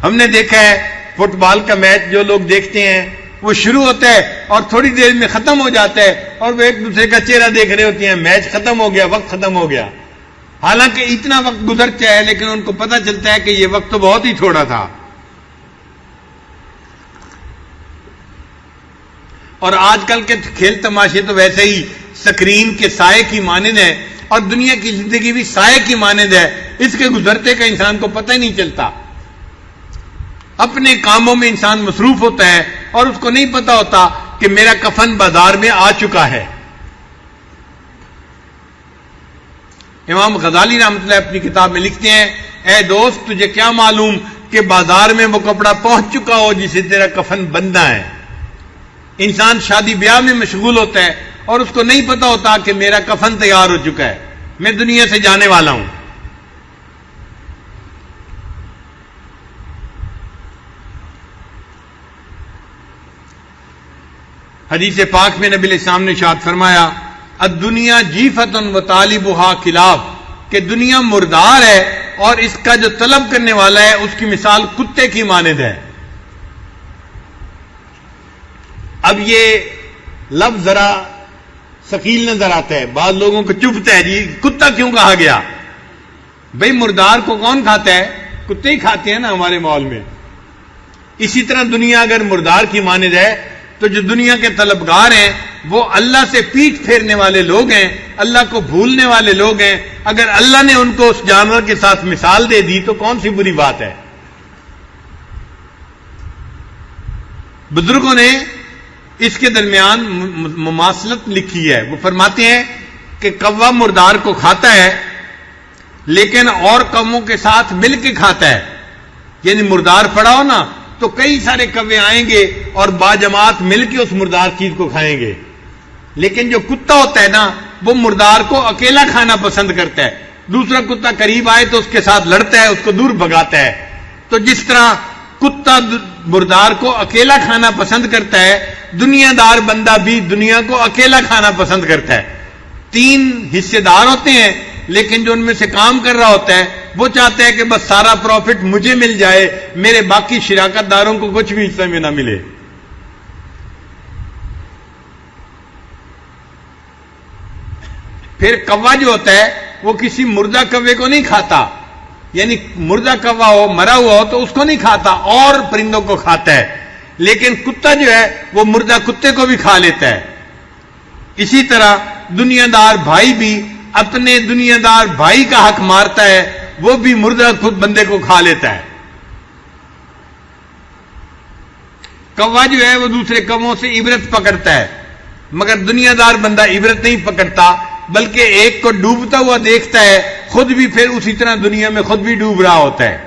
ہم نے دیکھا ہے فٹ بال کا میچ جو لوگ دیکھتے ہیں وہ شروع ہوتا ہے اور تھوڑی دیر میں ختم ہو جاتا ہے, اور وہ ایک دوسرے کا چہرہ دیکھ رہے ہوتے ہیں, میچ ختم ہو گیا, وقت ختم ہو گیا. حالانکہ اتنا وقت گزرتا ہے لیکن ان کو پتہ چلتا ہے کہ یہ وقت تو بہت ہی تھوڑا تھا. اور آج کل کے کھیل تماشے تو ویسے ہی سکرین کے سائے کی مانند ہے, اور دنیا کی زندگی بھی سائے کی مانند ہے. اس کے گزرتے کا انسان کو پتہ ہی نہیں چلتا. اپنے کاموں میں انسان مصروف ہوتا ہے اور اس کو نہیں پتا ہوتا کہ میرا کفن بازار میں آ چکا ہے. امام غزالی رحمۃ اللہ اپنی کتاب میں لکھتے ہیں, اے دوست تجھے کیا معلوم کہ بازار میں وہ کپڑا پہنچ چکا ہو جسے تیرا کفن بندہ ہے۔ انسان شادی بیاہ میں مشغول ہوتا ہے اور اس کو نہیں پتا ہوتا کہ میرا کفن تیار ہو چکا ہے، میں دنیا سے جانے والا ہوں۔ حدیث پاک میں نبی علیہ السلام نے ارشاد فرمایا الدنیا جیفۃ و طالبھا کلاب، کہ دنیا مردار ہے اور اس کا جو طلب کرنے والا ہے اس کی مثال کتے کی مانند ہے۔ اب یہ لفظ ذرا ثقیل نظر آتا ہے، بعض لوگوں کو چبھتا ہے، جی کتا کیوں کہا گیا؟ بھئی مردار کو کون کھاتا ہے؟ کتے ہی کھاتے ہیں نا ہمارے ماحول میں۔ اسی طرح دنیا اگر مردار کی مانند ہے تو جو دنیا کے طلبگار ہیں وہ اللہ سے پیٹھ پھیرنے والے لوگ ہیں، اللہ کو بھولنے والے لوگ ہیں۔ اگر اللہ نے ان کو اس جانور کے ساتھ مثال دے دی تو کون سی بری بات ہے؟ بزرگوں نے اس کے درمیان مماثلت لکھی ہے، وہ فرماتے ہیں کہ کوا مردار کو کھاتا ہے لیکن اور قوموں کے ساتھ مل کے کھاتا ہے، یعنی مردار پڑا ہو نا تو کئی سارے کوے آئیں گے اور باجماعت مل کے اس مردار چیز کو کھائیں گے، لیکن جو کتا ہوتا ہے نا وہ مردار کو اکیلا کھانا پسند کرتا ہے، دوسرا کتا قریب آئے تو اس کے ساتھ لڑتا ہے، اس کو دور بھگاتا ہے۔ تو جس طرح کتا مردار کو اکیلا کھانا پسند کرتا ہے، دنیا دار بندہ بھی دنیا کو اکیلا کھانا پسند کرتا ہے۔ تین حصے دار ہوتے ہیں لیکن جو ان میں سے کام کر رہا ہوتا ہے وہ چاہتا ہے کہ بس سارا پروفٹ مجھے مل جائے، میرے باقی شراکت داروں کو کچھ بھی حصہ میں نہ ملے۔ پھر کوا جو ہوتا ہے وہ کسی مردہ کوے کو نہیں کھاتا، یعنی مردہ کوا ہو مرا ہوا ہو تو اس کو نہیں کھاتا، اور پرندوں کو کھاتا ہے، لیکن کتا جو ہے وہ مردہ کتے کو بھی کھا لیتا ہے۔ اسی طرح دنیا دار بھائی بھی اپنے دنیا دار بھائی کا حق مارتا ہے، وہ بھی مردہ خود بندے کو کھا لیتا ہے۔ کوا جو ہے وہ دوسرے کووں سے عبرت پکڑتا ہے، مگر دنیا دار بندہ عبرت نہیں پکڑتا بلکہ ایک کو ڈوبتا ہوا دیکھتا ہے، خود بھی پھر اسی طرح دنیا میں خود بھی ڈوب رہا ہوتا ہے۔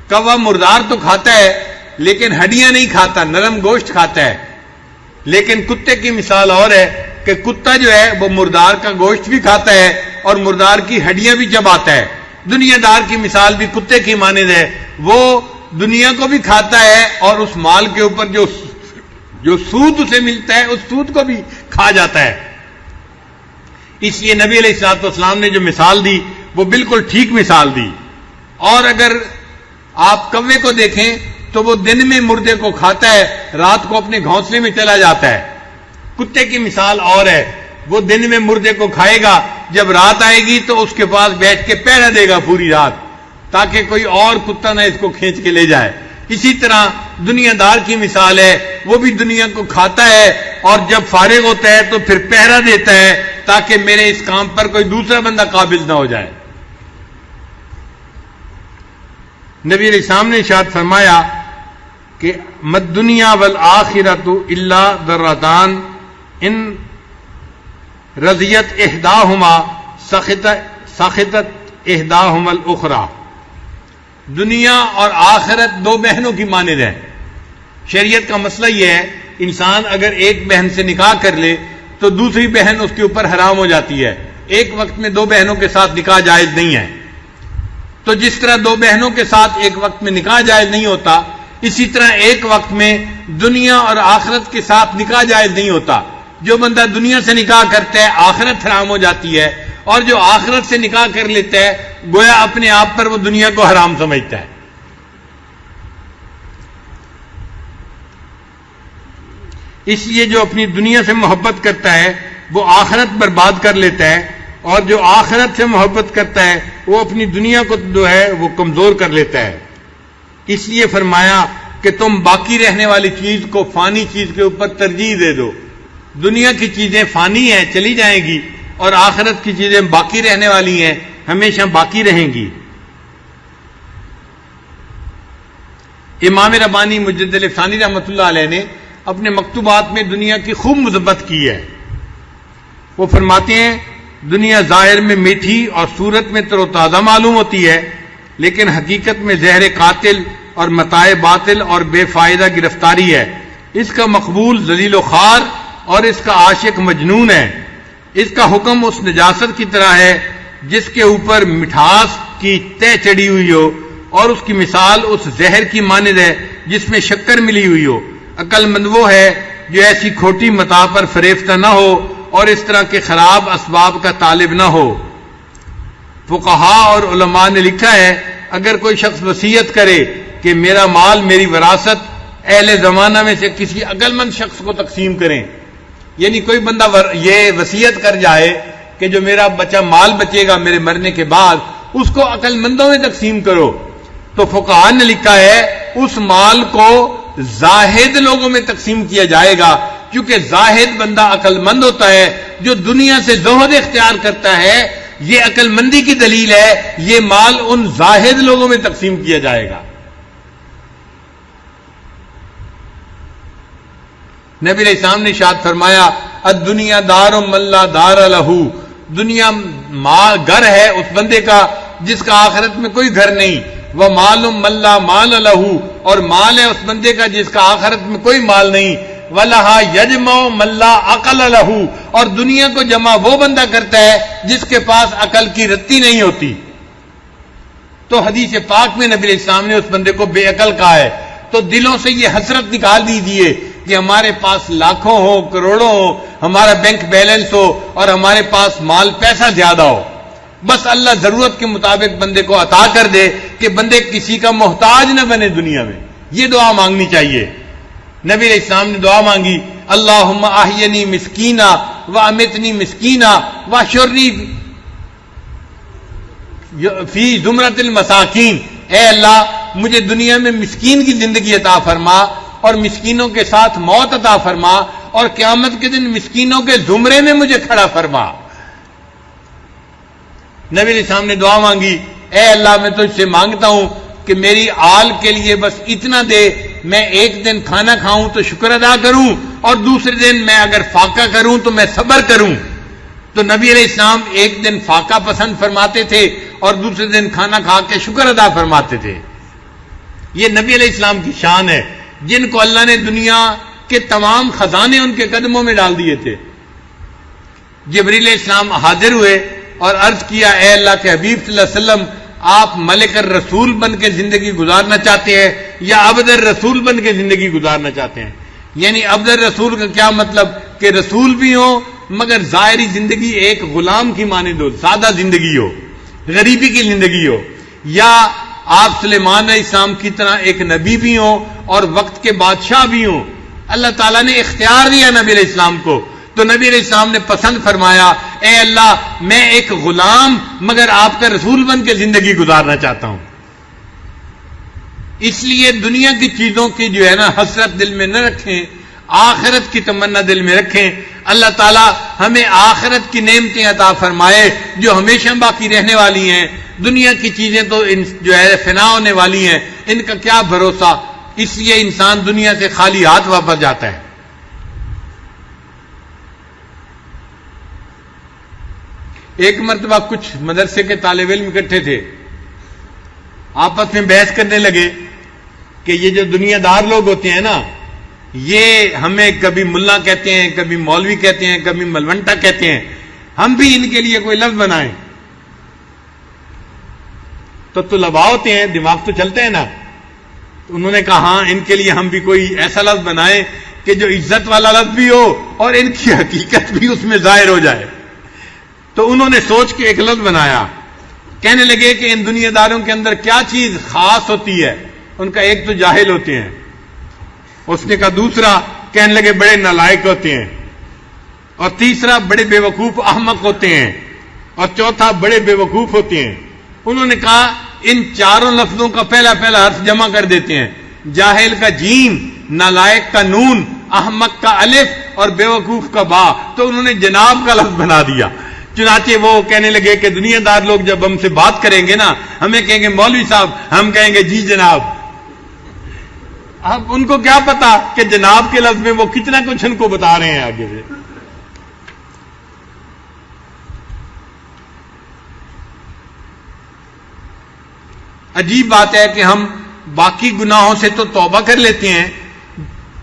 کوا مردار تو کھاتا ہے لیکن ہڈیاں نہیں کھاتا، نرم گوشت کھاتا ہے، لیکن کتے کی مثال اور ہے کہ کتا جو ہے وہ مردار کا گوشت بھی کھاتا ہے اور مردار کی ہڈیاں بھی چباتا ہے۔ دنیا دار کی مثال بھی کتے کی مانند ہے، وہ دنیا کو بھی کھاتا ہے اور اس مال کے اوپر جو سود اسے ملتا ہے اس سود کو بھی کھا جاتا ہے۔ اس لیے نبی علیہ الصلوۃ والسلام نے جو مثال دی وہ بالکل ٹھیک مثال دی۔ اور اگر آپ کوے کو دیکھیں تو وہ دن میں مردے کو کھاتا ہے، رات کو اپنے گھونسلے میں چلا جاتا ہے۔ کتے کی مثال اور ہے، وہ دن میں مردے کو کھائے گا، جب رات آئے گی تو اس کے پاس بیٹھ کے پہرا دے گا پوری رات تاکہ کوئی اور کتا نہ اس کو کھینچ کے لے جائے۔ اسی طرح دنیا دار کی مثال ہے، وہ بھی دنیا کو کھاتا ہے اور جب فارغ ہوتا ہے تو پھر پہرا دیتا ہے تاکہ میرے اس کام پر کوئی دوسرا بندہ قابل نہ ہو جائے۔ نبی علیہ السلام نے ارشاد فرمایا کہ مد دنیا والآخرۃ الا ذرتان ان رضیت احداہما سخطت احداہما الاخری، دنیا اور آخرت دو بہنوں کی مانند ہے۔ شریعت کا مسئلہ یہ ہے، انسان اگر ایک بہن سے نکاح کر لے تو دوسری بہن اس کے اوپر حرام ہو جاتی ہے، ایک وقت میں دو بہنوں کے ساتھ نکاح جائز نہیں ہے۔ تو جس طرح دو بہنوں کے ساتھ ایک وقت میں نکاح جائز نہیں ہوتا، اسی طرح ایک وقت میں دنیا اور آخرت کے ساتھ نکاح جائز نہیں ہوتا۔ جو بندہ دنیا سے نکاح کرتا ہے آخرت حرام ہو جاتی ہے، اور جو آخرت سے نکاح کر لیتا ہے گویا اپنے آپ پر وہ دنیا کو حرام سمجھتا ہے۔ اس لیے جو اپنی دنیا سے محبت کرتا ہے وہ آخرت برباد کر لیتا ہے، اور جو آخرت سے محبت کرتا ہے وہ اپنی دنیا کو جو ہے وہ کمزور کر لیتا ہے۔ اس لیے فرمایا کہ تم باقی رہنے والی چیز کو فانی چیز کے اوپر ترجیح دے دو۔ دنیا کی چیزیں فانی ہیں، چلی جائیں گی، اور آخرت کی چیزیں باقی رہنے والی ہیں، ہمیشہ باقی رہیں گی۔ امام ربانی مجد الافسانی رحمۃ اللہ علیہ نے اپنے مکتوبات میں دنیا کی خوب مذمت کی ہے۔ وہ فرماتے ہیں دنیا ظاہر میں میٹھی اور صورت میں تر و تازہ معلوم ہوتی ہے، لیکن حقیقت میں زہر قاتل اور متاع باطل اور بے فائدہ گرفتاری ہے. اس کا مقبول ذلیل و خوار اور اس کا عاشق مجنون ہے. اس کا حکم اس نجاست کی طرح ہے جس کے اوپر مٹھاس کی تہ چڑھی ہوئی ہو، اور اس کی مثال اس زہر کی مانند ہے جس میں شکر ملی ہوئی ہو. عقل مند وہ ہے جو ایسی کھوٹی متاع پر فریفتہ نہ ہو اور اس طرح کے خراب اسباب کا طالب نہ ہو. فقہا اور علماء نے لکھا ہے اگر کوئی شخص وصیت کرے کہ میرا مال میری وراثت اہل زمانہ میں سے کسی عقل مند شخص کو تقسیم کریں، یعنی کوئی بندہ یہ وصیت کر جائے کہ جو میرا مال بچے گا میرے مرنے کے بعد اس کو عقل مندوں میں تقسیم کرو، تو فقہا نے لکھا ہے اس مال کو زاہد لوگوں میں تقسیم کیا جائے گا، کیونکہ زاہد بندہ عقل مند ہوتا ہے جو دنیا سے زہد اختیار کرتا ہے. یہ عقل مندی کی دلیل ہے، یہ مال ان زاہد لوگوں میں تقسیم کیا جائے گا. نبی علیہ السلام نے ارشاد فرمایا الدنیا دار من لا دار لہ، دنیا گھر ہے اس بندے کا جس کا آخرت میں کوئی گھر نہیں. وہ مال من لا مال لہ، اور مال ہے اس بندے کا جس کا آخرت میں کوئی مال نہیں. وَلَهَا يَجْمَعُ مَن لَا عَقْلَ لَهُ، اور دنیا کو جمع وہ بندہ کرتا ہے جس کے پاس عقل کی رتی نہیں ہوتی. تو حدیث پاک میں نبی علیہ السلام نے اس بندے کو بے عقل کہا ہے. تو دلوں سے یہ حسرت نکال دیجئے کہ ہمارے پاس لاکھوں ہو، کروڑوں ہو، ہمارا بینک بیلنس ہو اور ہمارے پاس مال پیسہ زیادہ ہو، بس اللہ ضرورت کے مطابق بندے کو عطا کر دے کہ بندے کسی کا محتاج نہ بنے دنیا میں. یہ دعا مانگنی چاہیے. نبی علیہ السلام نے دعا مانگی اللہم احینی مسکینا وامیتنی مسکینا واحشرنی فی زمرۃ المساکین، اے اللہ مجھے دنیا میں مسکین کی زندگی عطا فرما اور مسکینوں کے ساتھ موت عطا فرما، اور قیامت کے دن مسکینوں کے زمرے میں مجھے کھڑا فرما. نبی علیہ السلام نے دعا مانگی اے اللہ میں تجھ سے مانگتا ہوں کہ میری آل کے لیے بس اتنا دے، میں ایک دن کھانا کھاؤں تو شکر ادا کروں اور دوسرے دن میں اگر فاقہ کروں تو میں صبر کروں. تو نبی علیہ السلام ایک دن فاقہ پسند فرماتے تھے اور دوسرے دن کھانا کھا کے شکر ادا فرماتے تھے. یہ نبی علیہ السلام کی شان ہے جن کو اللہ نے دنیا کے تمام خزانے ان کے قدموں میں ڈال دیے تھے. جبریل علیہ السلام حاضر ہوئے اور عرض کیا اے اللہ کے حبیب صلی اللہ علیہ وسلم آپ ملک الرسول بن کے زندگی گزارنا چاہتے ہیں یا عبد الرسول بن کے زندگی گزارنا چاہتے ہیں؟ یعنی عبد الرسول کا کیا مطلب کہ رسول بھی ہو مگر ظاہری زندگی ایک غلام کی مانند ہو، سادہ زندگی ہو، غریبی کی زندگی ہو، یا آپ سلیمان علیہ السلام کی طرح ایک نبی بھی ہوں اور وقت کے بادشاہ بھی ہوں. اللہ تعالیٰ نے اختیار دیا نبی علیہ السلام کو، تو نبی علیہ السلام نے پسند فرمایا اے اللہ میں ایک غلام مگر آپ کا رسول بن کے زندگی گزارنا چاہتا ہوں. اس لیے دنیا کی چیزوں کی جو ہے نا حسرت دل میں نہ رکھیں، آخرت کی تمنا دل میں رکھیں. اللہ تعالیٰ ہمیں آخرت کی نعمتیں عطا فرمائے جو ہمیشہ باقی رہنے والی ہیں. دنیا کی چیزیں تو جو ہے فنا ہونے والی ہیں، ان کا کیا بھروسہ. اس لیے انسان دنیا سے خالی ہاتھ واپس جاتا ہے. ایک مرتبہ کچھ مدرسے کے طالب علم اکٹھے تھے، آپس میں بحث کرنے لگے کہ یہ جو دنیا دار لوگ ہوتے ہیں نا، یہ ہمیں کبھی ملا کہتے ہیں، کبھی مولوی کہتے ہیں، کبھی ملونٹا کہتے ہیں، ہم بھی ان کے لیے کوئی لفظ بنائیں. تو طلباء ہوتے ہیں، دماغ تو چلتے ہیں نا. تو انہوں نے کہا ہاں ان کے لیے ہم بھی کوئی ایسا لفظ بنائیں کہ جو عزت والا لفظ بھی ہو اور ان کی حقیقت بھی اس میں ظاہر ہو جائے. تو انہوں نے سوچ کے ایک لفظ بنایا. کہنے لگے کہ ان دنیا داروں کے اندر کیا چیز خاص ہوتی ہے؟ ان کا ایک تو جاہل ہوتے ہیں، اس نے کہا دوسرا کہنے لگے بڑے نالائق ہوتے ہیں، اور تیسرا بڑے بے وقوف احمق ہوتے ہیں، اور چوتھا بڑے بے وقوف ہوتے ہیں. انہوں نے کہا ان چاروں لفظوں کا پہلا حرف جمع کر دیتے ہیں، جاہل کا جیم، نالائق کا نون، احمق کا الف اور بے وقوف کا با. تو انہوں نے جناب کا لفظ بنا دیا. چنانچہ وہ کہنے لگے کہ دنیا دار لوگ جب ہم سے بات کریں گے نا، ہمیں کہیں گے مولوی صاحب، ہم کہیں گے جی جناب. اب ان کو کیا پتا کہ جناب کے لفظ میں وہ کتنا کچھ ان کو بتا رہے ہیں آگے سے. عجیب بات ہے کہ ہم باقی گناہوں سے تو توبہ کر لیتے ہیں،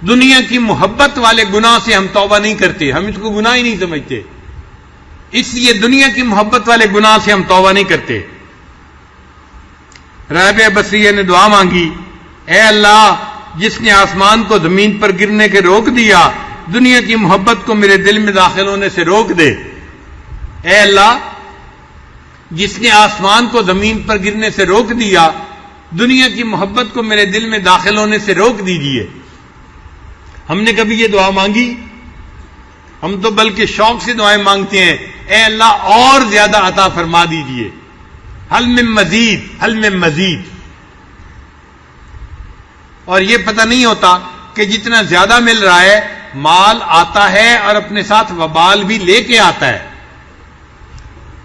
دنیا کی محبت والے گناہ سے ہم توبہ نہیں کرتے، ہم اس کو گناہ ہی نہیں سمجھتے، اس لیے دنیا کی محبت والے گناہ سے ہم توبہ نہیں کرتے۔ رابعہ بصریہ نے دعا مانگی، اے اللہ جس نے آسمان کو زمین پر گرنے کے روک دیا، دنیا کی محبت کو میرے دل میں داخل ہونے سے روک دے۔ اے اللہ جس نے آسمان کو زمین پر گرنے سے روک دیا، دنیا کی محبت کو میرے دل میں داخل ہونے سے روک دیجئے۔ ہم نے کبھی یہ دعا مانگی؟ ہم تو بلکہ شوق سے دعائیں مانگتے ہیں، اے اللہ اور زیادہ عطا فرما دیجئے، حل من مزید، حل من مزید۔ اور یہ پتہ نہیں ہوتا کہ جتنا زیادہ مل رہا ہے مال آتا ہے اور اپنے ساتھ وبال بھی لے کے آتا ہے۔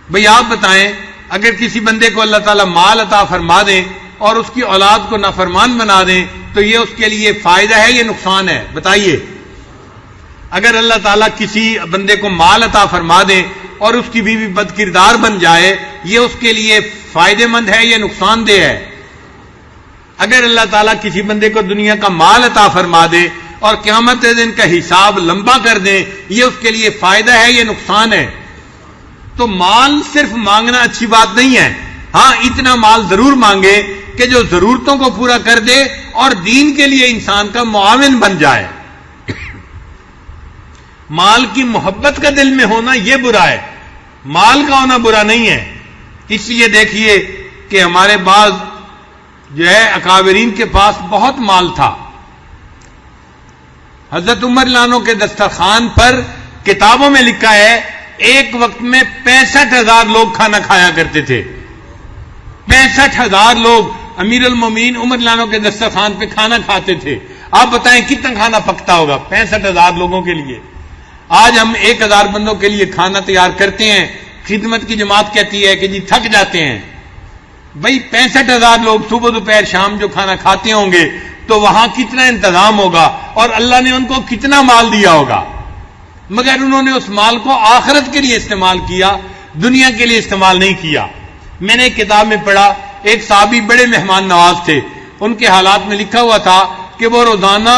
بھئی آپ بتائیں، اگر کسی بندے کو اللہ تعالیٰ مال عطا فرما دیں اور اس کی اولاد کو نافرمان بنا دیں تو یہ اس کے لیے فائدہ ہے یا نقصان ہے؟ بتائیے۔ اگر اللہ تعالیٰ کسی بندے کو مال عطا فرما دیں اور اس کی بیوی بد کردار بن جائے، یہ اس کے لیے فائدہ مند ہے یا نقصان دہ ہے؟ اگر اللہ تعالیٰ کسی بندے کو دنیا کا مال عطا فرما دے اور قیامت کے دن کا حساب لمبا کر دیں، یہ اس کے لیے فائدہ ہے یا نقصان ہے؟ تو مال صرف مانگنا اچھی بات نہیں ہے، ہاں اتنا مال ضرور مانگے کہ جو ضرورتوں کو پورا کر دے اور دین کے لیے انسان کا معاون بن جائے۔ مال کی محبت کا دل میں ہونا یہ برا ہے، مال کا ہونا برا نہیں ہے۔ اس لیے دیکھیے کہ ہمارے بعض جو ہے اکابرین کے پاس بہت مال تھا۔ حضرت عمر لانو کے دسترخوان پر کتابوں میں لکھا ہے ایک وقت میں 65,000 لوگ کھانا کھایا کرتے تھے۔ 65,000 لوگ امیر المومنین عمر لانو کے دسترخوان پہ کھانا کھاتے تھے۔ آپ بتائیں کتنا کھانا پکتا ہوگا 65,000 لوگوں کے لیے؟ آج ہم 1,000 بندوں کے لیے کھانا تیار کرتے ہیں، خدمت کی جماعت کہتی ہے کہ جی تھک جاتے ہیں۔ بھئی 65,000 لوگ صبح دوپہر شام جو کھانا کھاتے ہوں گے تو وہاں کتنا انتظام ہوگا اور اللہ نے ان کو کتنا مال دیا ہوگا، مگر انہوں نے اس مال کو آخرت کے لیے استعمال کیا، دنیا کے لیے استعمال نہیں کیا۔ میں نے ایک کتاب میں پڑھا، ایک صحابی بڑے مہمان نواز تھے، ان کے حالات میں لکھا ہوا تھا کہ وہ روزانہ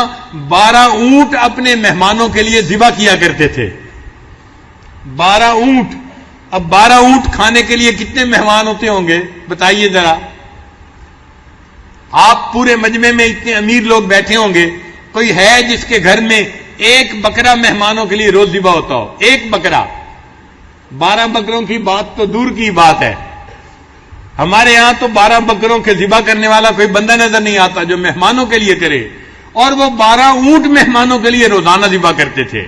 12 اونٹ اپنے مہمانوں کے لیے ذبح کیا کرتے تھے۔ 12 اونٹ، اب 12 اونٹ کھانے کے لیے کتنے مہمان ہوتے ہوں گے بتائیے ذرا۔ آپ پورے مجمع میں اتنے امیر لوگ بیٹھے ہوں گے، کوئی ہے جس کے گھر میں ایک بکرا مہمانوں کے لیے روز ذبح ہوتا ہو؟ ایک بکرا، 12 بکروں کی بات تو دور کی بات ہے۔ ہمارے ہاں تو 12 بکروں کے ذبح کرنے والا کوئی بندہ نظر نہیں آتا جو مہمانوں کے لیے کرے، اور وہ 12 اونٹ مہمانوں کے لیے روزانہ ذبح کرتے تھے۔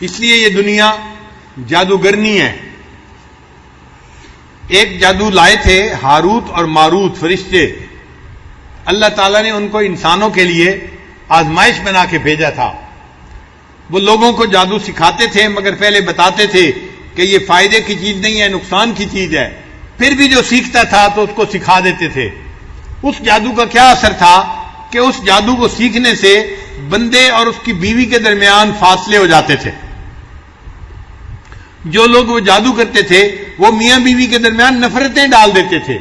اس لیے یہ دنیا جادوگرنی ہے۔ ایک جادو لائے تھے ہاروت اور ماروت فرشتے، اللہ تعالیٰ نے ان کو انسانوں کے لیے آزمائش بنا کے بھیجا تھا۔ وہ لوگوں کو جادو سکھاتے تھے مگر پہلے بتاتے تھے کہ یہ فائدے کی چیز نہیں ہے، نقصان کی چیز ہے، پھر بھی جو سیکھتا تھا تو اس کو سکھا دیتے تھے۔ اس جادو کا کیا اثر تھا کہ اس جادو کو سیکھنے سے بندے اور اس کی بیوی کے درمیان فاصلے ہو جاتے تھے۔ جو لوگ وہ جادو کرتے تھے وہ میاں بیوی کے درمیان نفرتیں ڈال دیتے تھے۔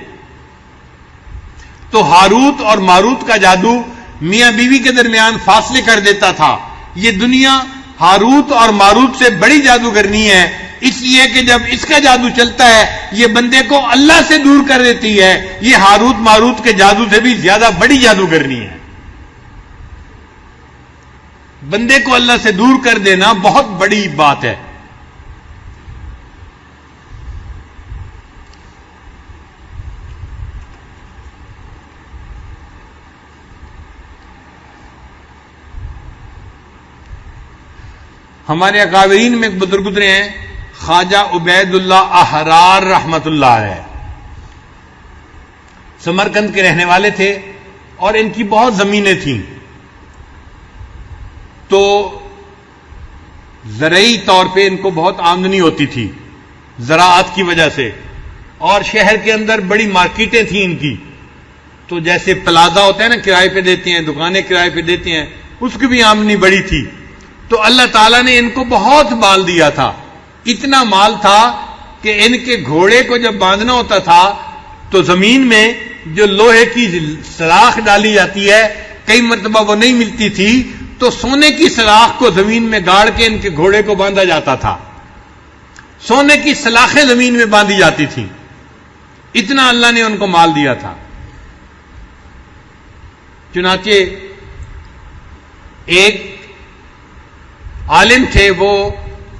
تو ہاروت اور ماروت کا جادو میاں بیوی کے درمیان فاصلے کر دیتا تھا۔ یہ دنیا ہاروت اور ماروت سے بڑی جادوگرنی ہے، اس لیے کہ جب اس کا جادو چلتا ہے یہ بندے کو اللہ سے دور کر دیتی ہے۔ یہ ہاروت ماروت کے جادو سے بھی زیادہ بڑی جادوگرنی ہے۔ بندے کو اللہ سے دور کر دینا بہت بڑی بات ہے۔ ہمارے اکابرین میں ایک بزرگ گزرے ہیں، خواجہ عبید اللہ احرار رحمت اللہ علیہ، سمرقند کے رہنے والے تھے اور ان کی بہت زمینیں تھیں، تو زرعی طور پہ ان کو بہت آمدنی ہوتی تھی زراعت کی وجہ سے، اور شہر کے اندر بڑی مارکیٹیں تھیں ان کی، تو جیسے پلازا ہوتا ہے نا، کرائے پہ دیتے ہیں، دکانیں کرائے پہ دیتے ہیں، اس کی بھی آمدنی بڑی تھی. تو اللہ تعالیٰ نے ان کو بہت مال دیا تھا. اتنا مال تھا کہ ان کے گھوڑے کو جب باندھنا ہوتا تھا تو زمین میں جو لوہے کی سلاخ ڈالی جاتی ہے، کئی مرتبہ وہ نہیں ملتی تھی، تو سونے کی سلاخ کو زمین میں گاڑ کے ان کے گھوڑے کو باندھا جاتا تھا. سونے کی سلاخیں زمین میں باندھی جاتی تھیں. اتنا اللہ نے ان کو مال دیا تھا. چنانچہ ایک عالم تھے، وہ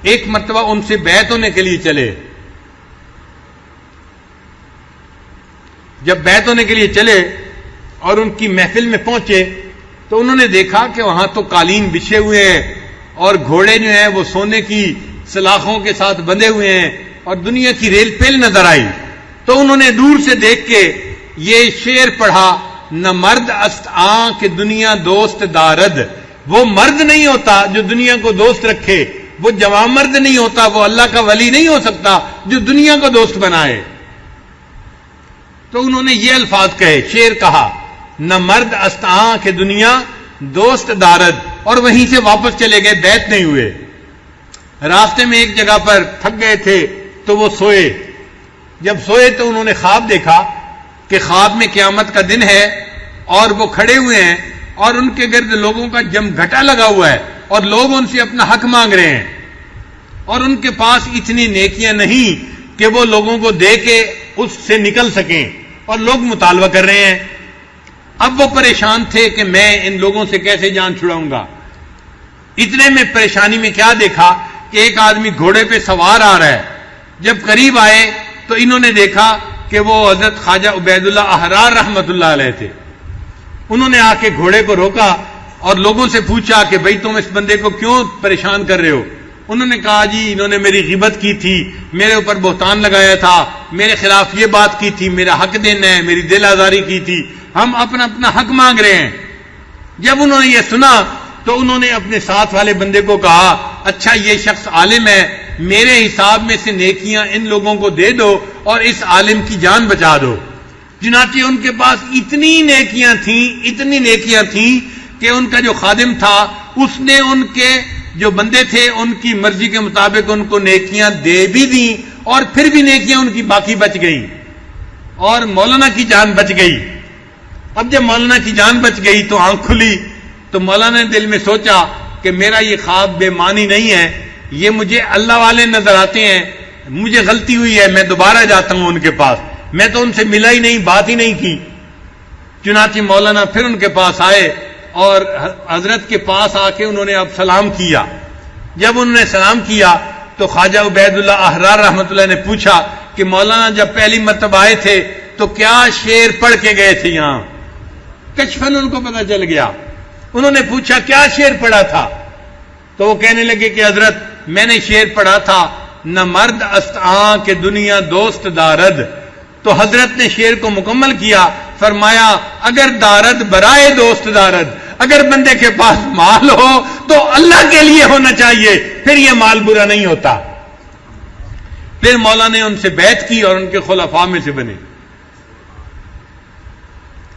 ایک مرتبہ ان سے بیعت ہونے کے لیے چلے. جب بیعت ہونے کے لیے چلے اور ان کی محفل میں پہنچے تو انہوں نے دیکھا کہ وہاں تو قالین بچھے ہوئے ہیں اور گھوڑے جو ہیں وہ سونے کی سلاخوں کے ساتھ بندھے ہوئے ہیں اور دنیا کی ریل پیل نظر آئی. تو انہوں نے دور سے دیکھ کے یہ شعر پڑھا، نہ مرد است آں کہ دنیا دوست دارد. وہ مرد نہیں ہوتا جو دنیا کو دوست رکھے، وہ جوان مرد نہیں ہوتا، وہ اللہ کا ولی نہیں ہو سکتا جو دنیا کو دوست بنائے. تو انہوں نے یہ الفاظ کہے، شعر کہا، نہ مرد است آں کہ دنیا دوست دارد، اور وہیں سے واپس چلے گئے، بیعت نہیں ہوئے. راستے میں ایک جگہ پر تھک گئے تھے تو وہ سوئے. جب سوئے تو انہوں نے خواب دیکھا کہ خواب میں قیامت کا دن ہے اور وہ کھڑے ہوئے ہیں اور ان کے گرد لوگوں کا جم گھٹا لگا ہوا ہے اور لوگ ان سے اپنا حق مانگ رہے ہیں، اور ان کے پاس اتنی نیکیاں نہیں کہ وہ لوگوں کو دے کے اس سے نکل سکیں، اور لوگ مطالبہ کر رہے ہیں. اب وہ پریشان تھے کہ میں ان لوگوں سے کیسے جان چھڑاؤں گا. اتنے میں پریشانی میں کیا دیکھا کہ ایک آدمی گھوڑے پہ سوار آ رہا ہے. جب قریب آئے تو انہوں نے دیکھا کہ وہ حضرت خواجہ عبید اللہ احرار رحمت اللہ علیہ تھے. انہوں نے آ کے گھوڑے کو روکا اور لوگوں سے پوچھا کہ بھئی تم اس بندے کو کیوں پریشان کر رہے ہو. انہوں نے کہا جی انہوں نے میری غیبت کی تھی، میرے اوپر بہتان لگایا تھا، میرے خلاف یہ بات کی تھی، میرا حق دینا ہے، میری دل آزاری کی تھی، ہم اپنا اپنا حق مانگ رہے ہیں. جب انہوں نے یہ سنا تو انہوں نے اپنے ساتھ والے بندے کو کہا، اچھا یہ شخص عالم ہے، میرے حساب میں سے نیکیاں ان لوگوں کو دے دو اور اس عالم کی جان بچا دو. چنانچہ ان کے پاس اتنی نیکیاں تھیں کہ ان کا جو خادم تھا اس نے ان کے جو بندے تھے ان کی مرضی کے مطابق ان کو نیکیاں دے بھی دیں، اور پھر بھی نیکیاں ان کی باقی بچ گئی اور مولانا کی جان بچ گئی. اب جب مولانا کی جان بچ گئی تو آنکھ کھلی تو مولانا نے دل میں سوچا کہ میرا یہ خواب بے معنی نہیں ہے، یہ مجھے اللہ والے نظر آتے ہیں، مجھے غلطی ہوئی ہے، میں دوبارہ جاتا ہوں ان کے پاس، میں تو ان سے ملا ہی نہیں، بات ہی نہیں کی. چنانچہ مولانا پھر ان کے پاس آئے اور حضرت کے پاس آ کے انہوں نے اب سلام کیا. جب انہوں نے سلام کیا تو خواجہ عبید اللہ احرار رحمت اللہ نے پوچھا کہ مولانا جب پہلی مرتبہ آئے تھے تو کیا شعر پڑھ کے گئے تھے یہاں؟ کشفن ان کو پتہ چل گیا. انہوں نے پوچھا کیا شعر پڑھا تھا؟ تو وہ کہنے لگے کہ حضرت میں نے شعر پڑھا تھا، نہ مرد است آں کہ دنیا دوست دارد. تو حضرت نے شعر کو مکمل کیا، فرمایا اگر دارد برائے دوست دارد، اگر بندے کے پاس مال ہو تو اللہ کے لیے ہونا چاہیے، پھر یہ مال برا نہیں ہوتا. پھر مولا نے ان سے بیعت کی اور ان کے خلفاء میں سے بنے.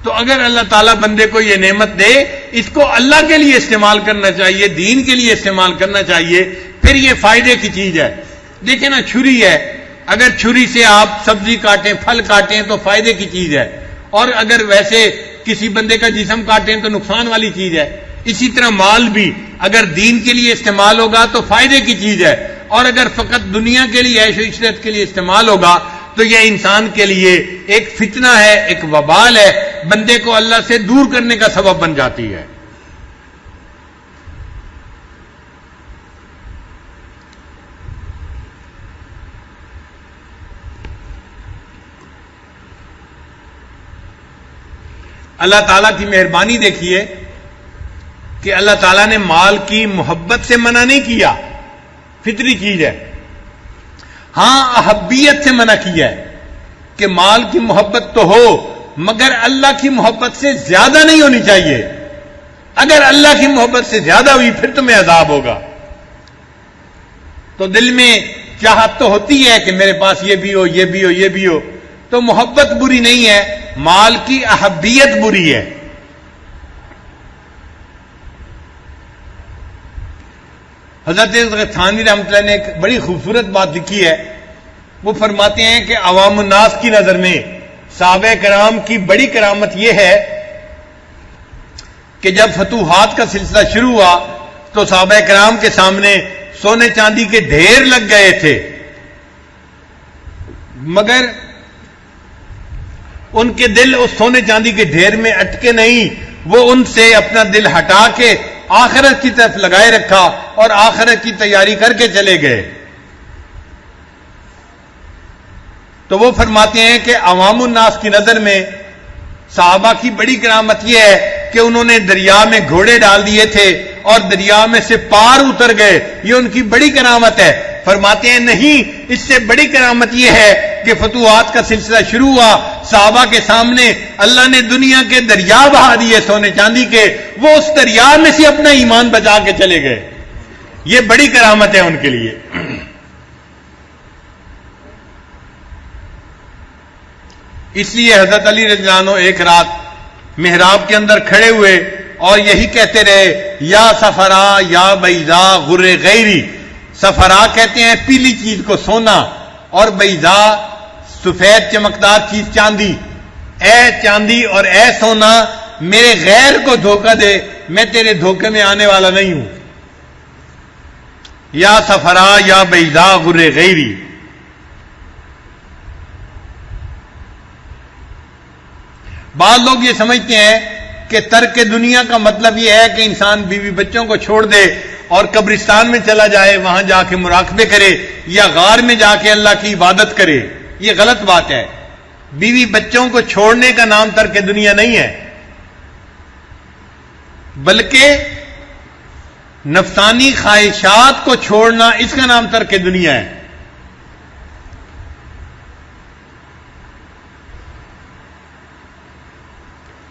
تو اگر اللہ تعالیٰ بندے کو یہ نعمت دے، اس کو اللہ کے لیے استعمال کرنا چاہیے، دین کے لیے استعمال کرنا چاہیے، پھر یہ فائدے کی چیز ہے. دیکھیں نا چھری ہے، اگر چھری سے آپ سبزی کاٹیں، پھل کاٹیں تو فائدے کی چیز ہے، اور اگر ویسے کسی بندے کا جسم کاٹیں تو نقصان والی چیز ہے. اسی طرح مال بھی اگر دین کے لیے استعمال ہوگا تو فائدے کی چیز ہے، اور اگر فقط دنیا کے لیے عیش و عشرت کے لیے استعمال ہوگا تو یہ انسان کے لیے ایک فتنہ ہے، ایک وبال ہے، بندے کو اللہ سے دور کرنے کا سبب بن جاتی ہے. اللہ تعالیٰ کی مہربانی دیکھیے کہ اللہ تعالیٰ نے مال کی محبت سے منع نہیں کیا، فطری چیز ہے. ہاں احبیت سے منع کیا ہے کہ مال کی محبت تو ہو مگر اللہ کی محبت سے زیادہ نہیں ہونی چاہیے. اگر اللہ کی محبت سے زیادہ ہوئی پھر تمہیں عذاب ہوگا. تو دل میں چاہت تو ہوتی ہے کہ میرے پاس یہ بھی ہو، یہ بھی ہو، یہ بھی ہو، تو محبت بری نہیں ہے، مال کی احبیت بری ہے. حضرت تھانوی رحمۃ اللہ نے ایک بڑی خوبصورت بات لکھی ہے. وہ فرماتے ہیں کہ عوام الناس کی نظر میں صحابہ کرام کی بڑی کرامت یہ ہے کہ جب فتوحات کا سلسلہ شروع ہوا تو صحابہ کرام کے سامنے سونے چاندی کے ڈھیر لگ گئے تھے، مگر ان کے دل اس سونے چاندی کے ڈھیر میں اٹکے نہیں. وہ ان سے اپنا دل ہٹا کے آخرت کی طرف لگائے رکھا اور آخرت کی تیاری کر کے چلے گئے. تو وہ فرماتے ہیں کہ عوام الناس کی نظر میں صحابہ کی بڑی کرامت یہ ہے کہ انہوں نے دریا میں گھوڑے ڈال دیے تھے اور دریا میں سے پار اتر گئے. یہ ان کی بڑی کرامت ہے. فرماتے ہیں نہیں، اس سے بڑی کرامت یہ ہے کہ فتوحات کا سلسلہ شروع ہوا، صحابہ کے سامنے اللہ نے دنیا کے دریا بہا دیے سونے چاندی کے، وہ اس دریا میں سے اپنا ایمان بچا کے چلے گئے. یہ بڑی کرامت ہے ان کے لیے. اس لیے حضرت علی رضی اللہ عنہ ایک رات محراب کے اندر کھڑے ہوئے اور یہی کہتے رہے، یا سفرا یا بیضا غر غیری. سفرا کہتے ہیں پیلی چیز کو سونا، اور بیضا سفید چمکدار چیز چاندی. اے چاندی اور اے سونا، میرے غیر کو دھوکہ دے، میں تیرے دھوکے میں آنے والا نہیں ہوں. یا سفرا یا بیضا غر غیری. بعض لوگ یہ سمجھتے ہیں کہ ترک دنیا کا مطلب یہ ہے کہ انسان بیوی بچوں کو چھوڑ دے اور قبرستان میں چلا جائے، وہاں جا کے مراقبے کرے یا غار میں جا کے اللہ کی عبادت کرے. یہ غلط بات ہے. بیوی بچوں کو چھوڑنے کا نام ترک دنیا نہیں ہے، بلکہ نفسانی خواہشات کو چھوڑنا، اس کا نام ترک دنیا ہے.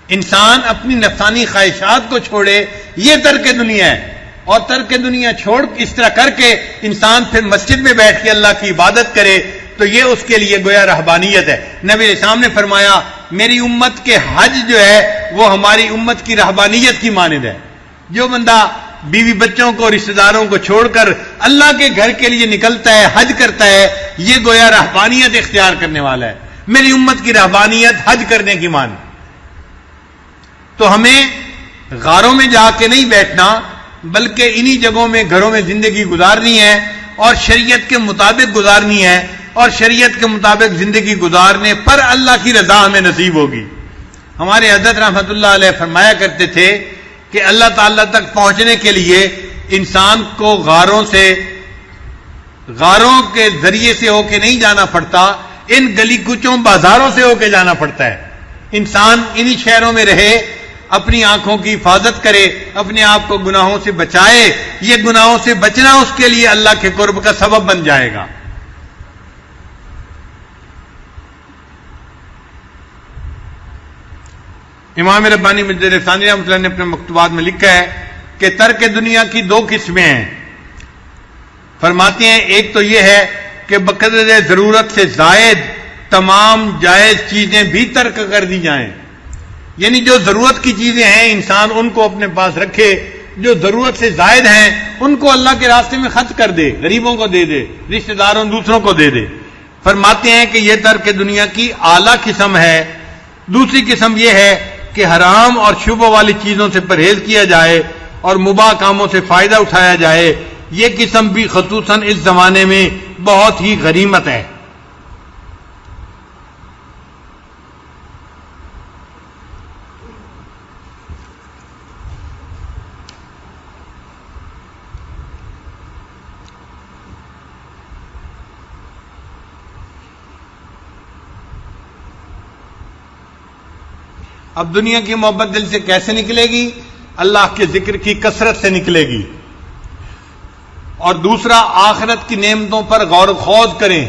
انسان اپنی نفسانی خواہشات کو چھوڑے، یہ ترک دنیا ہے. اور ترک دنیا چھوڑ اس طرح کر کے انسان پھر مسجد میں بیٹھ کے اللہ کی عبادت کرے تو یہ اس کے لیے گویا رہبانیت ہے. نبی علیہ السلام نے فرمایا میری امت کے حج جو ہے وہ ہماری امت کی رہبانیت کی مانند ہے. جو بندہ بیوی بچوں کو رشتہ داروں کو چھوڑ کر اللہ کے گھر کے لیے نکلتا ہے، حج کرتا ہے، یہ گویا رہبانیت اختیار کرنے والا ہے. میری امت کی رہبانیت حج کرنے کی مان. تو ہمیں غاروں میں جا کے نہیں بیٹھنا، بلکہ انہی جگہوں میں گھروں میں زندگی گزارنی ہے اور شریعت کے مطابق گزارنی ہے، اور شریعت کے مطابق زندگی گزارنے پر اللہ کی رضا ہمیں نصیب ہوگی. ہمارے حضرت رحمۃ اللہ علیہ فرمایا کرتے تھے کہ اللہ تعالیٰ تک پہنچنے کے لیے انسان کو غاروں کے ذریعے سے ہو کے نہیں جانا پڑتا، ان گلی کوچوں بازاروں سے ہو کے جانا پڑتا ہے. انسان انہی شہروں میں رہے، اپنی آنکھوں کی حفاظت کرے، اپنے آپ کو گناہوں سے بچائے. یہ گناہوں سے بچنا اس کے لیے اللہ کے قرب کا سبب بن جائے گا. امام ربانی مجدد ثانی رحمۃ اللہ نے اپنے مکتوبات میں لکھا ہے کہ ترک دنیا کی دو قسمیں ہیں. فرماتے ہیں ایک تو یہ ہے کہ بقدر ضرورت سے زائد تمام جائز چیزیں بھی ترک کر دی جائیں. یعنی جو ضرورت کی چیزیں ہیں انسان ان کو اپنے پاس رکھے، جو ضرورت سے زائد ہیں ان کو اللہ کے راستے میں خرچ کر دے، غریبوں کو دے دے، رشتہ داروں دوسروں کو دے دے. فرماتے ہیں کہ یہ ترک دنیا کی اعلیٰ قسم ہے. دوسری قسم یہ ہے کہ حرام اور شبہ والی چیزوں سے پرہیز کیا جائے اور مباح کاموں سے فائدہ اٹھایا جائے. یہ قسم بھی خصوصاً اس زمانے میں بہت ہی غنیمت ہے. اب دنیا کی محبت دل سے کیسے نکلے گی؟ اللہ کے ذکر کی کثرت سے نکلے گی. اور دوسرا، آخرت کی نعمتوں پر غور و خوض کریں.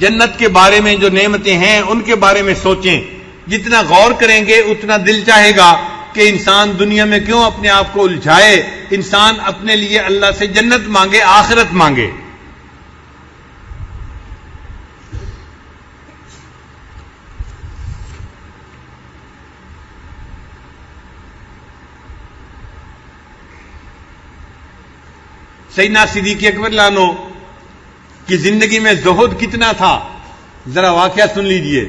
جنت کے بارے میں جو نعمتیں ہیں ان کے بارے میں سوچیں. جتنا غور کریں گے اتنا دل چاہے گا کہ انسان دنیا میں کیوں اپنے آپ کو الجھائے، انسان اپنے لیے اللہ سے جنت مانگے، آخرت مانگے. سیدنا صدیق اکبر رضی اللہ عنہ کی زندگی میں زہد کتنا تھا، ذرا واقعہ سن لیجئے۔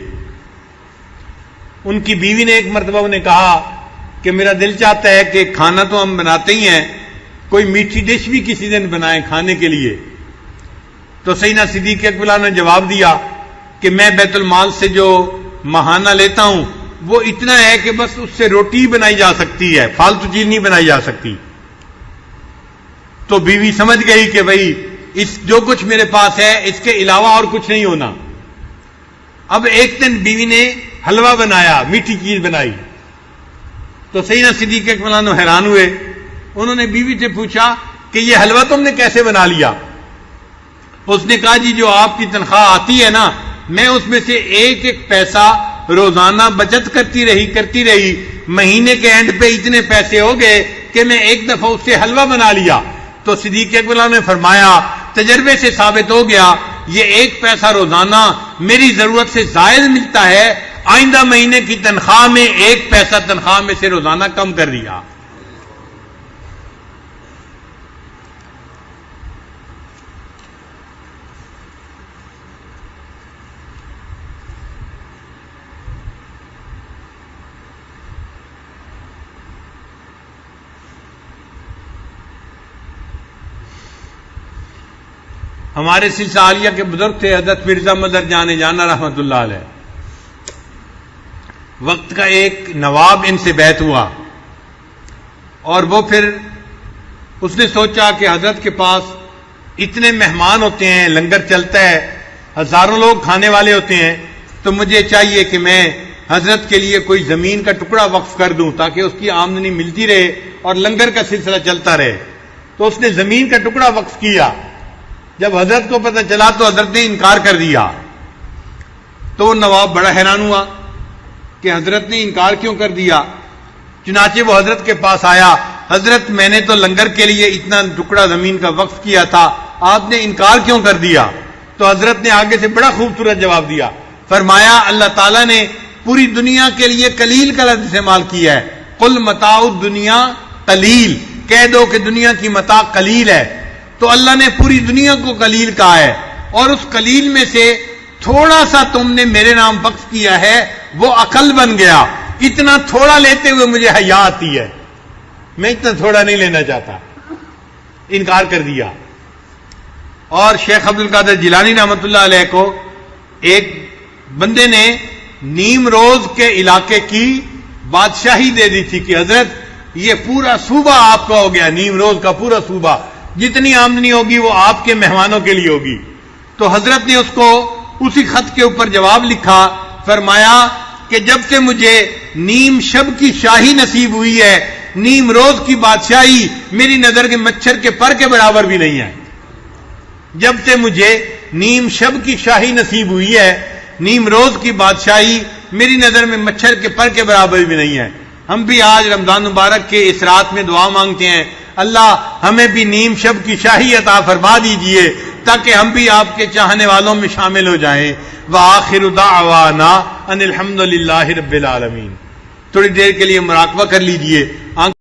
ان کی بیوی نے ایک مرتبہ انہیں کہا کہ میرا دل چاہتا ہے کہ کھانا تو ہم بناتے ہی ہیں، کوئی میٹھی ڈش بھی کسی دن بنائیں کھانے کے لیے۔ تو سیدنا صدیق اکبر نے جواب دیا کہ میں بیت المال سے جو ماہانہ لیتا ہوں وہ اتنا ہے کہ بس اس سے روٹی بنائی جا سکتی ہے، فالتو چیز نہیں بنائی جا سکتی۔ تو بیوی سمجھ گئی کہ بھئی اس جو کچھ میرے پاس ہے اس کے علاوہ اور کچھ نہیں ہونا۔ اب ایک دن بیوی نے حلوہ بنایا، میٹھی چیز بنائی، تو سیدنا صدیق اکبر حیران ہوئے۔ انہوں نے بیوی سے پوچھا کہ یہ حلوہ تم نے کیسے بنا لیا؟ اس نے کہا جی جو آپ کی تنخواہ آتی ہے نا، میں اس میں سے ایک ایک پیسہ روزانہ بچت کرتی رہی، مہینے کے اینڈ پہ اتنے پیسے ہو گئے کہ میں ایک دفعہ اس سے حلوہ بنا لیا۔ تو صدیق اکبر نے فرمایا تجربے سے ثابت ہو گیا یہ ایک پیسہ روزانہ میری ضرورت سے زائد ملتا ہے، آئندہ مہینے کی تنخواہ میں ایک پیسہ تنخواہ میں سے روزانہ کم کر دیا۔ ہمارے سلسلہ عالیہ کے بزرگ تھے حضرت مرزا مظہر جان جانا رحمت اللہ علیہ، وقت کا ایک نواب ان سے بیعت ہوا، اور وہ پھر اس نے سوچا کہ حضرت کے پاس اتنے مہمان ہوتے ہیں، لنگر چلتا ہے، ہزاروں لوگ کھانے والے ہوتے ہیں، تو مجھے چاہیے کہ میں حضرت کے لیے کوئی زمین کا ٹکڑا وقف کر دوں تاکہ اس کی آمدنی ملتی رہے اور لنگر کا سلسلہ چلتا رہے۔ تو اس نے زمین کا ٹکڑا وقف کیا۔ جب حضرت کو پتہ چلا تو حضرت نے انکار کر دیا، تو وہ نواب بڑا حیران ہوا کہ حضرت نے انکار کیوں کر دیا۔ چنانچہ وہ حضرت کے پاس آیا، حضرت میں نے تو لنگر کے لیے اتنا ٹکڑا زمین کا وقف کیا تھا، آپ نے انکار کیوں کر دیا؟ تو حضرت نے آگے سے بڑا خوبصورت جواب دیا، فرمایا اللہ تعالیٰ نے پوری دنیا کے لیے قلیل کا لفظ استعمال کیا ہے، قل متاع الدنیا قلیل، کہہ دو کہ دنیا کی متاع قلیل ہے۔ تو اللہ نے پوری دنیا کو قلیل کہا ہے، اور اس قلیل میں سے تھوڑا سا تم نے میرے نام وقف کیا ہے وہ عقل بن گیا۔ اتنا تھوڑا لیتے ہوئے مجھے حیا آتی ہے، میں اتنا تھوڑا نہیں لینا چاہتا، انکار کر دیا۔ اور شیخ عبد القادر جیلانی رحمۃ اللہ علیہ کو ایک بندے نے نیم روز کے علاقے کی بادشاہی دے دی تھی کہ حضرت یہ پورا صوبہ آپ کا ہو گیا، نیم روز کا پورا صوبہ، جتنی آمدنی ہوگی وہ آپ کے مہمانوں کے لیے ہوگی۔ تو حضرت نے اس کو اسی خط کے اوپر جواب لکھا، فرمایا کہ جب سے مجھے نیم شب کی شاہی نصیب ہوئی ہے، نیم روز کی بادشاہی میری نظر کے مچھر کے پر کے برابر بھی نہیں ہے۔ جب سے مجھے نیم شب کی شاہی نصیب ہوئی ہے، نیم روز کی بادشاہی میری نظر میں مچھر کے پر کے برابر بھی نہیں ہے۔ ہم بھی آج رمضان مبارک کے اس رات میں دعا مانگتے ہیں، اللہ ہمیں بھی نیم شب کی شاہی عطا فرما دیجئے تاکہ ہم بھی آپ کے چاہنے والوں میں شامل ہو جائیں۔ وآخر دعوانا ان الحمد للہ رب العالمین۔ تھوڑی دیر کے لیے مراقبہ کر لیجئے۔